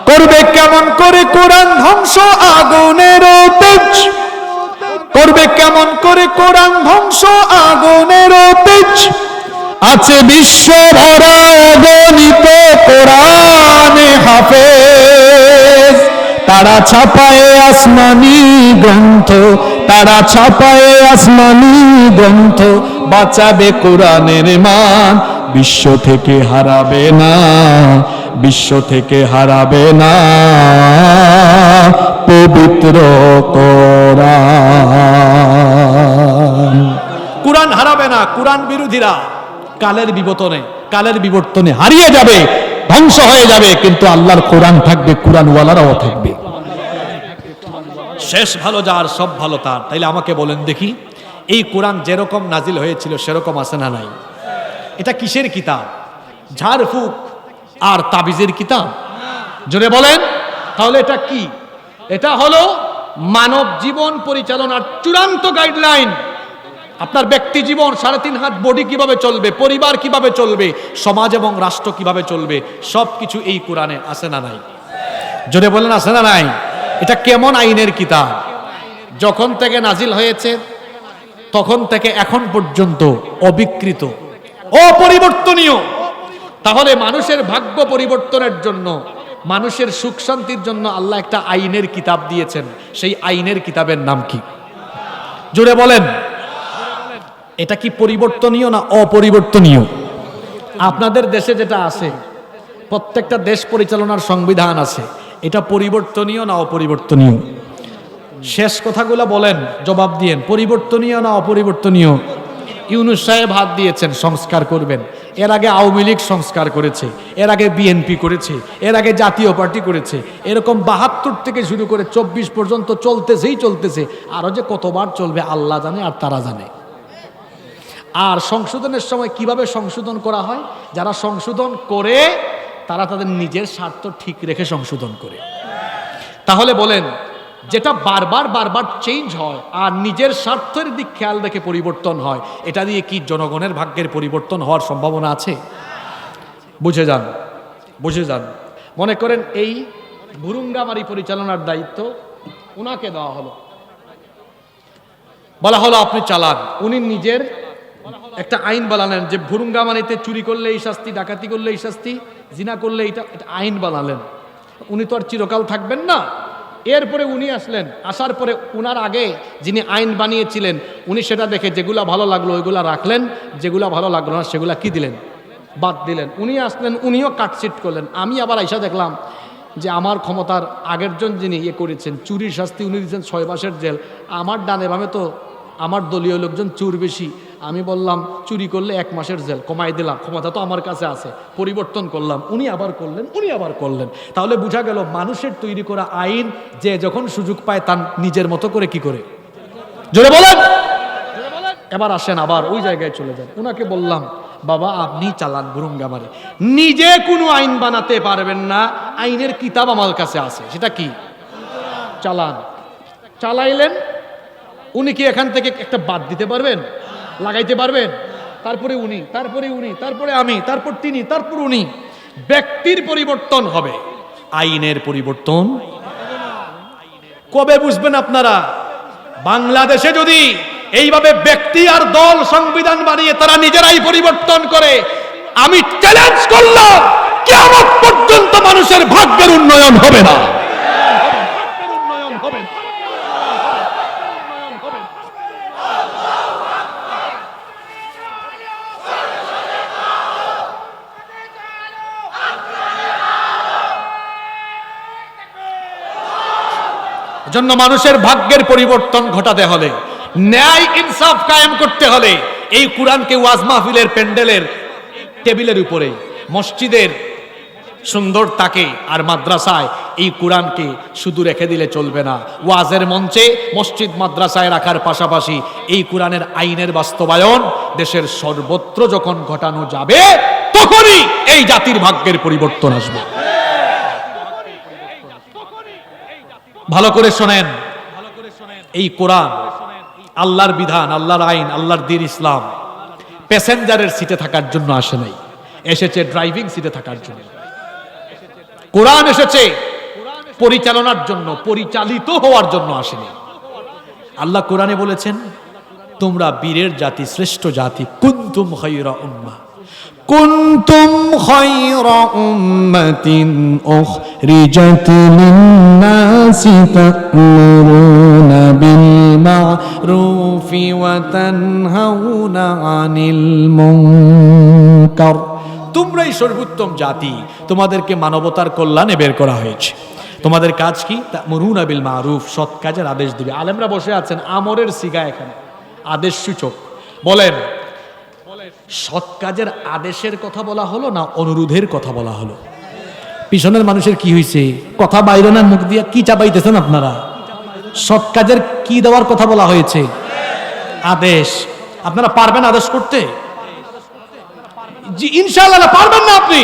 করবে কেমন করে কোরআন ধ্বংস আগুনের তেজ, করবে কেমন করে কোরআন ধ্বংস আগুনের তেজ, আছে বিশ্ব ভরা অগণিত কোরআনে হাফেজ, তারা ছাপায় আসমানি গ্রন্থ, তারা ছাপায় আসমানি গ্রন্থ, বাঁচাবে কোরআনের মান, বিশ্ব থেকে হারাবে না, বিশ্ব থেকে হারাবে না পবিত্র কোরআন। কোরআন হারাবে না। কোরআন বিরোধীরা কালের বিবর্তনে হারিয়ে যাবে, ধ্বংস হয়ে যাবে, কিন্তু আল্লাহর কোরআন থাকবে, কোরআনওয়ালারাও থাকবে। শেষ ভালো যার, সব ভালো তার। তাইলে আমাকে বলেন দেখি, এই কোরআন যেরকম নাজিল হয়েছিল সেরকম আছে না নাই? এটা কিসের কিতাব? ঝাড়ফুঁক আর তাবিজের কিতাব? জোরে বলেন। তাহলে এটা কি? এটা হলো মানব জীবন পরিচালনার চূড়ান্ত গাইডলাইন। আপনার ব্যক্তি জীবন, 3.5 হাত বডি কিভাবে চলবে, পরিবার কিভাবে চলবে, সমাজ এবং রাষ্ট্র কিভাবে চলবে, সবকিছু এই কোরআনে আছে না নাই? জোরে বলেন, আছে না নাই? এটা কেমন আইনের কিতাব? যখন থেকে নাজিল হয়েছে তখন থেকে এখন পর্যন্ত অবিকৃত, অপরিবর্তনীয়। তাহলে মানুষের ভাগ্য পরিবর্তনের জন্য, মানুষের সুখ শান্তির জন্য আল্লাহ একটা আইনের কিতাব দিয়েছেন। সেই আইনের কিতাবের নাম কি? জোরে বলেন। এটা কি পরিবর্তনীয় না অপরিবর্তনীয়? আপনাদের দেশে যেটা আছে, প্রত্যেকটা দেশ পরিচালনার সংবিধান আছে, এটা পরিবর্তনীয় না অপরিবর্তনীয়? শেষ কথাগুলো বলেন, জবাব দিয়েন, পরিবর্তনীয় না অপরিবর্তনীয়? ইউনূস সাহেব হাত দিয়েছেন সংস্কার করবেন, এর আগে আওয়ামী লীগ সংস্কার করেছে, এর আগে বিএনপি করেছে, এর আগে জাতীয় পার্টি করেছে, এরকম 72 থেকে শুরু করে 24 পর্যন্ত চলতেছে। আরো যে কতবার চলবে আল্লাহ জানে আর তারা জানে। আর সংশোধনের সময় কিভাবে সংশোধন করা হয়? যারা সংশোধন করে তারা তাদের নিজের স্বার্থ ঠিক রেখে সংশোধন করে। তাহলে বলেন, যেটা বারবার চেঞ্জ হয় আর নিজের স্বার্থের দিক খেয়াল রেখে পরিবর্তন হয়, এটা দিয়ে কি জনগণের ভাগ্যের পরিবর্তন হওয়ার সম্ভাবনা আছে? বুঝে যান। মনে করেন এই ভুরুঙ্গামারি পরিচালনার দায়িত্ব উনাকে দেওয়া হলো, বলা হলো আপনি চালান। উনি নিজের একটা আইন বানালেন যে ভুরুঙ্গামারিতে চুরি করলে এই শাস্তি, ডাকাতি করলে এই শাস্তি, জিনা করলে এটা আইন বানালেন। উনি তো আর চিরকাল থাকবেন না। এরপরে উনি আসলেন, আসার পরে উনার আগে যিনি আইন বানিয়েছিলেন উনি সেটা দেখে যেগুলা ভালো লাগলো ওইগুলা রাখলেন, যেগুলা ভালো লাগলো না সেগুলা কি দিলেন? বাদ দিলেন। উনি আসলেন, উনিও কাটছিট করলেন। আমি আবার আইসা দেখলাম যে আমার ক্ষমতার আগের জন যিনি করেছেন, চুরির শাস্তি উনি দিচ্ছেন 6 মাসের জেল। আমার ডানে বামে তো আমার দলীয় লোকজন চোর বেশি, আমি বললাম চুরি করলে 1 মাসের জেল কমাই দিলাম, ক্ষমতা তো আমার কাছে আছে, পরিবর্তন করলাম। উনি আবার করলেন। তাহলে বোঝা গেল মানুষের তৈরি করা আইন যে যখন সুযোগ পায় তার নিজের মতো করে কি করে। জোরে বলেন। এবার আসেন, আবার ওই জায়গায় চলে যান। উনাকে বললাম, বাবা আপনি চালান ভুরুঙ্গামারি, নিজে কোনো আইন বানাতে পারবেন না, আইনের কিতাব আমার কাছে আছে, সেটা কি? চালান। চালাইলেন। উনি কি এখান থেকে একটা বাদ দিতে পারবেন, লাগাইতে পারবেন? তারপরে উনি, তারপরে আমি, তারপর তিনি, তারপর উনি। ব্যক্তির পরিবর্তন হবে, আইনের পরিবর্তন কবে বুঝবেন আপনারা? বাংলাদেশে যদি এইভাবে ব্যক্তি আর দল সংবিধান বানিয়ে তারা নিজেরাই পরিবর্তন করে, আমি চ্যালেঞ্জ করলাম কিয়ামত পর্যন্ত মানুষের ভাগ্যের উন্নয়ন হবে না। জন্য মানুষের ভাগ্যের পরিবর্তন ঘটাতে হলে, ন্যায় ইনসাফ কায়েম করতে হলে এই কোরআনকে ওয়াজ মাহফিলের প্যান্ডেলের টেবিলের উপরে, মসজিদের সুন্দর তাকে আর মাদ্রাসায় এই কোরআনকে শুধু রেখে দিলে চলবে না। ওয়াজের মঞ্চে, মসজিদ মাদ্রাসায় রাখার পাশাপাশি এই কোরআনের আইনের বাস্তবায়ন দেশের সর্বত্র যখন ঘটানো যাবে, তখনই এই জাতির ভাগ্যের পরিবর্তন আসবে। ভালো করে শোনেন, এই কোরআন আল্লাহর বিধান, আল্লাহর আইন, আল্লাহর দ্বীন ইসলাম প্যাসেঞ্জারের সিটে থাকার জন্য আসে নাই, এসেছে ড্রাইভিং সিটে থাকার জন্য। কোরআন এসেছে পরিচালনার জন্য, পরিচালিত হওয়ার জন্য আসেনি। আল্লাহ কোরআনে বলেছেন, তোমরা বীরের জাতি, শ্রেষ্ঠ জাতি। কুনতুম খায়রা উম্মাহ, কুনতুম খায়রা উম্মাতিন উখরিজাত লিন-নাসি তা'মুরুনা বিল মা'রুফি ওয়া তানহাউনা আনিল মুনকার। তোমরাই সর্বোত্তম জাতি, তোমাদেরকে মানবতার কল্যাণে বের করা হয়েছে। তোমাদের কাজ কি? তা'মুরুনা বিল মা'রুফ, সৎ কাজের আদেশ দিবে। আলেমরা বসে আছেন, আমরের সিগা এখানে, আদেশ সূচক। বলেন, সৎ কাজের আদেশের কথা বলা হলো না অনুরোধের কথা বলা হলো? পিছনের মানুষের কি হয়েছে? কথা বাইরে না, মুখ দিয়া কি চাপাইতেছেন আপনারা? সৎ কাজের কি দেওয়ার কথা বলা হয়েছে? আদেশ। আপনারা পারবেন আদেশ করতে? জি ইনশাআল্লাহ পারবেন না। আপনি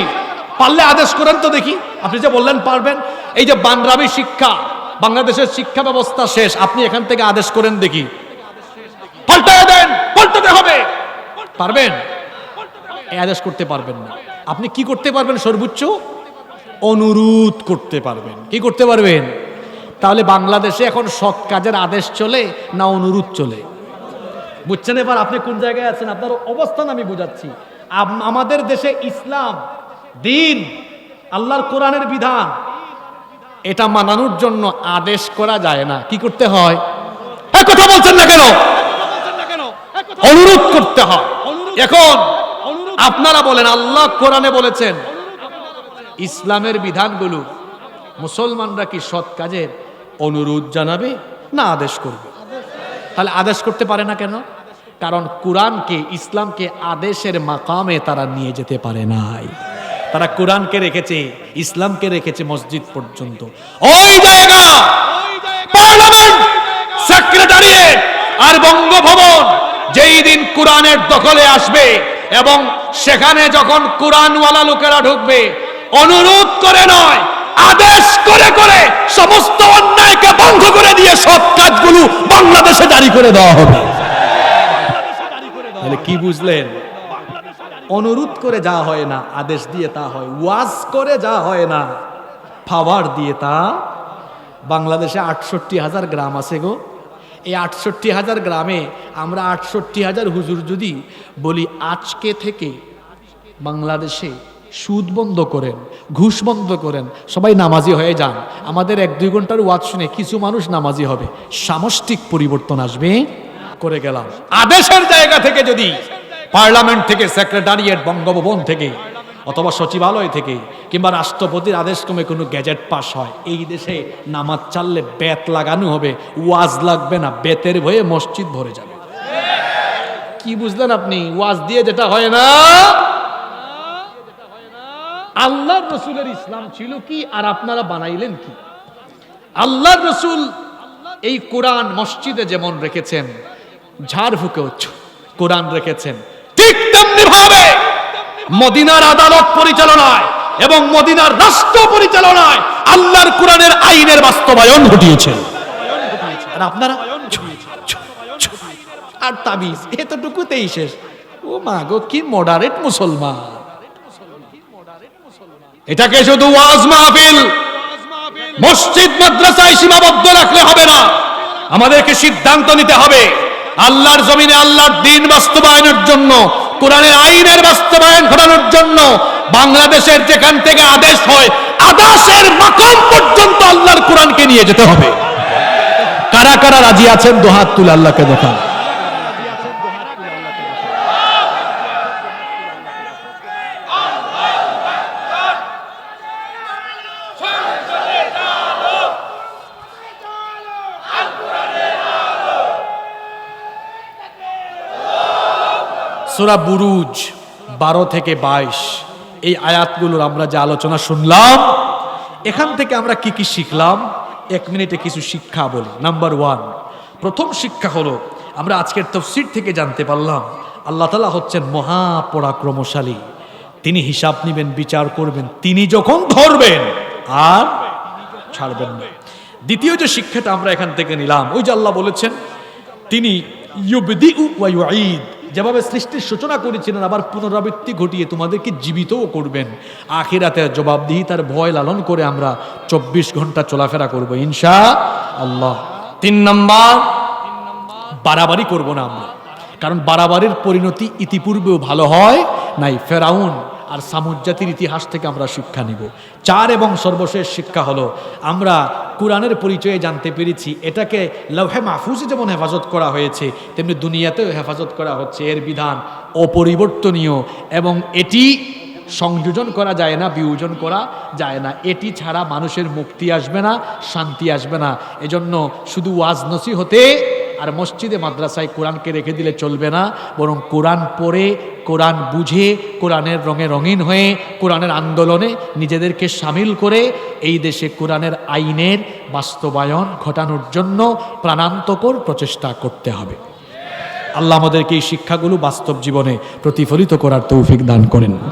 পারলে আদেশ করেন তো দেখি। আপনি যে বললেন পারবেন, এই যে বানরাবি শিক্ষা, বাংলাদেশের শিক্ষা ব্যবস্থা শেষ, আপনি এখান থেকে আদেশ করেন দেখি, পাল্টায় দেন, পাল্টাতে হবে। পারবেন? এই আদেশ করতে পারবেন না। আপনি কি করতে পারবেন? সর্বোচ্চ অনুরোধ করতে পারবেন। কি করতে পারবেন? তাহলে বাংলাদেশে এখন সৎ কাজের আদেশ চলে না অনুরোধ চলে? বুঝছেন এবার আপনি কোন জায়গায় আছেন? আপনার অবস্থান আমি বুঝাচ্ছি। আমাদের দেশে ইসলাম, দ্বীন, আল্লাহর কোরআনের বিধান, এটা মানানোর জন্য আদেশ করা যায় না। কি করতে হয়? এই কথা বলছেন না কেন? অনুরোধ করতে হয়। এখন আপনারা বলেন, আল্লাহ কোরআনে বলেছেন ইসলামের বিধানগুলো, মুসলমানরা কি সৎ কাজের অনুরোধ জানাবে না আদেশ করবে? তাহলে আদেশ করতে পারে না কেন? কারণ কোরআনকে, ইসলামকে আদেশের মাকামে তারা নিয়ে যেতে পারে নাই। তারা কোরআনকে রেখেছে, ইসলামকে রেখেছে মসজিদ পর্যন্ত। ওই জায়গা পার্লামেন্ট, সেক্রেটারিয়েট আর বঙ্গভবন যেই দিন কোরআনের দখলে আসবে এবং সেখানে যখন কোরআনওয়ালা লোকেরা ঢুকবে, অনুরোধ করে নয়, আদেশ করে করে সমস্ত অন্যায়কে বন্ধ করে দিয়ে সব কাজগুলো বাংলাদেশে জারি করে দেওয়া হবে। তাহলে কি বুঝলেন? অনুরোধ করে যা হয় না, আদেশ দিয়ে তা হয়। ওয়াজ করে যা হয় না, পাওয়ার দিয়ে তা। বাংলাদেশে 68,000 গ্রাম আছে গো। এই 68,000 গ্রামে আমরা 68,000 হুজুর যদি বলি আজকে থেকে বাংলাদেশে সুদ বন্ধ করেন, ঘুষ বন্ধ করেন, সবাই নামাজি হয়ে যান, আমাদের 1-2 ঘন্টার ওয়াজ শুনে কিছু মানুষ নামাজি হবে, সামষ্টিক পরিবর্তন আসবে। করে গেলাম। আদেশের জায়গা থেকে যদি পার্লামেন্ট থেকে, সেক্রেটারিয়েট, বঙ্গভবন থেকে অথবা সচিবালয় থেকে কিংবা রাষ্ট্রপতির আদেশ ক্রমে কোনো গ্যাজেট পাস হয়, এই দেশে নামাজ চাললে বেত লাগানো হবে, ওয়াজ লাগবে না, বেতের ভয়ে মসজিদ ভরে যাবে। কি বুঝলেন আপনি? ওয়াজ দিয়ে যেটা হয় না। আল্লাহর রসুলের ইসলাম ছিল কি আর আপনারা বানাইলেন কি? আল্লাহর রসুল এই কোরআন মসজিদে যেমন রেখেছেন, ঝাড় ফুকেও কোরআন রেখেছেন, ঠিক তেমনি ভাবে মদিনার আদালত পরিচালনায় এবং মদিনার রাষ্ট্র পরিচালনায় আল্লাহর কোরআনের আইনের বাস্তবায়ন ঘটিয়েছেন। আর আপনারা আর তাবিজ এতটুকুতেই শেষ। ও মা গো, কি মডারেট মুসলমান! এটাকে শুধু ওয়াজ মাহফিল, মসজিদ, মাদ্রাসায় সীমাবদ্ধ রাখলে হবে না। আমাদেরকে সিদ্ধান্ত নিতে হবে আল্লাহর জমিনে আল্লাহর দ্বীন বাস্তবায়নের জন্য, কোরআনের আইনের বাস্তবায়ন ঘটানোর জন্য বাংলাদেশের যেখান থেকে আদেশ হয় আদেশের মাকাম পর্যন্ত আল্লাহর কোরআনকে নিয়ে যেতে হবে। কারা কারা রাজি আছেন দুহাত তুলে আল্লাহকে দেখান। সূরা বুরুজ 12 থেকে 22 এই আয়াতগুলোর আমরা যে আলোচনা শুনলাম, এখান থেকে আমরা কি কি শিখলাম? 1 মিনিটে কিছু শিক্ষা বলি। নাম্বার 1, প্রথম শিক্ষা হলো আমরা আজকের তাফসীর থেকে জানতে পারলাম আল্লাহ তাআলা হচ্ছেন মহাপরাক্রমশালী। তিনি হিসাব নেবেন, বিচার করবেন, তিনি যখন ধরবেন আর ছাড়বেন না। দ্বিতীয় যে শিক্ষাটা আমরা এখান থেকে নিলাম, ওই যে আল্লাহ বলেছেন তিনি ইউবদিউ ওয়া ইউঈদ, যেভাবে সৃষ্টির সূচনা করেছিলেন আবার পুনরাবৃত্তি ঘটিয়ে তোমাদেরকে জীবিতও করবেন। আখিরাতের জবাবদিহিতার ভয় লালন করে আমরা 24 ঘন্টা চলাফেরা করব ইনশাআল্লাহ। 3 নাম্বার, বাড়াবাড়ি করব না আমরা, কারণ বাড়াবাড়ির পরিণতি ইতিপূর্বেও ভালো হয় নাই। ফেরাউন আর সামুদ জাতির ইতিহাস থেকে আমরা শিক্ষা নিব। 4 এবং সর্বশেষ শিক্ষা হলো আমরা কোরআনের পরিচয়ে জানতে পেরেছি এটাকে লৌহে মাহফুজে যেমন হেফাজত করা হয়েছে তেমনি দুনিয়াতেও হেফাজত করা হচ্ছে। এর বিধান অপরিবর্তনীয় এবং এটি সংযোজন করা যায় না, বিয়োজন করা যায় না। এটি ছাড়া মানুষের মুক্তি আসবে না, শান্তি আসবে না। এজন্য শুধু ওয়াজ নসিহতে আর মসজিদে মাদ্রাসায় কোরআনকে রেখে দিলে চলবে না, বরং কোরআন পড়ে, কোরআন বুঝে, কোরআনের রঙে রঙিন হয়ে, কোরআনের আন্দোলনে নিজেদেরকে সামিল করে এই দেশে কোরআনের আইনের বাস্তবায়ন ঘটানোর জন্য প্রাণান্তকর প্রচেষ্টা করতে হবে। আল্লাহ আমাদেরকে এই শিক্ষাগুলো বাস্তব জীবনে প্রতিফলিত করার তৌফিক দান করেন।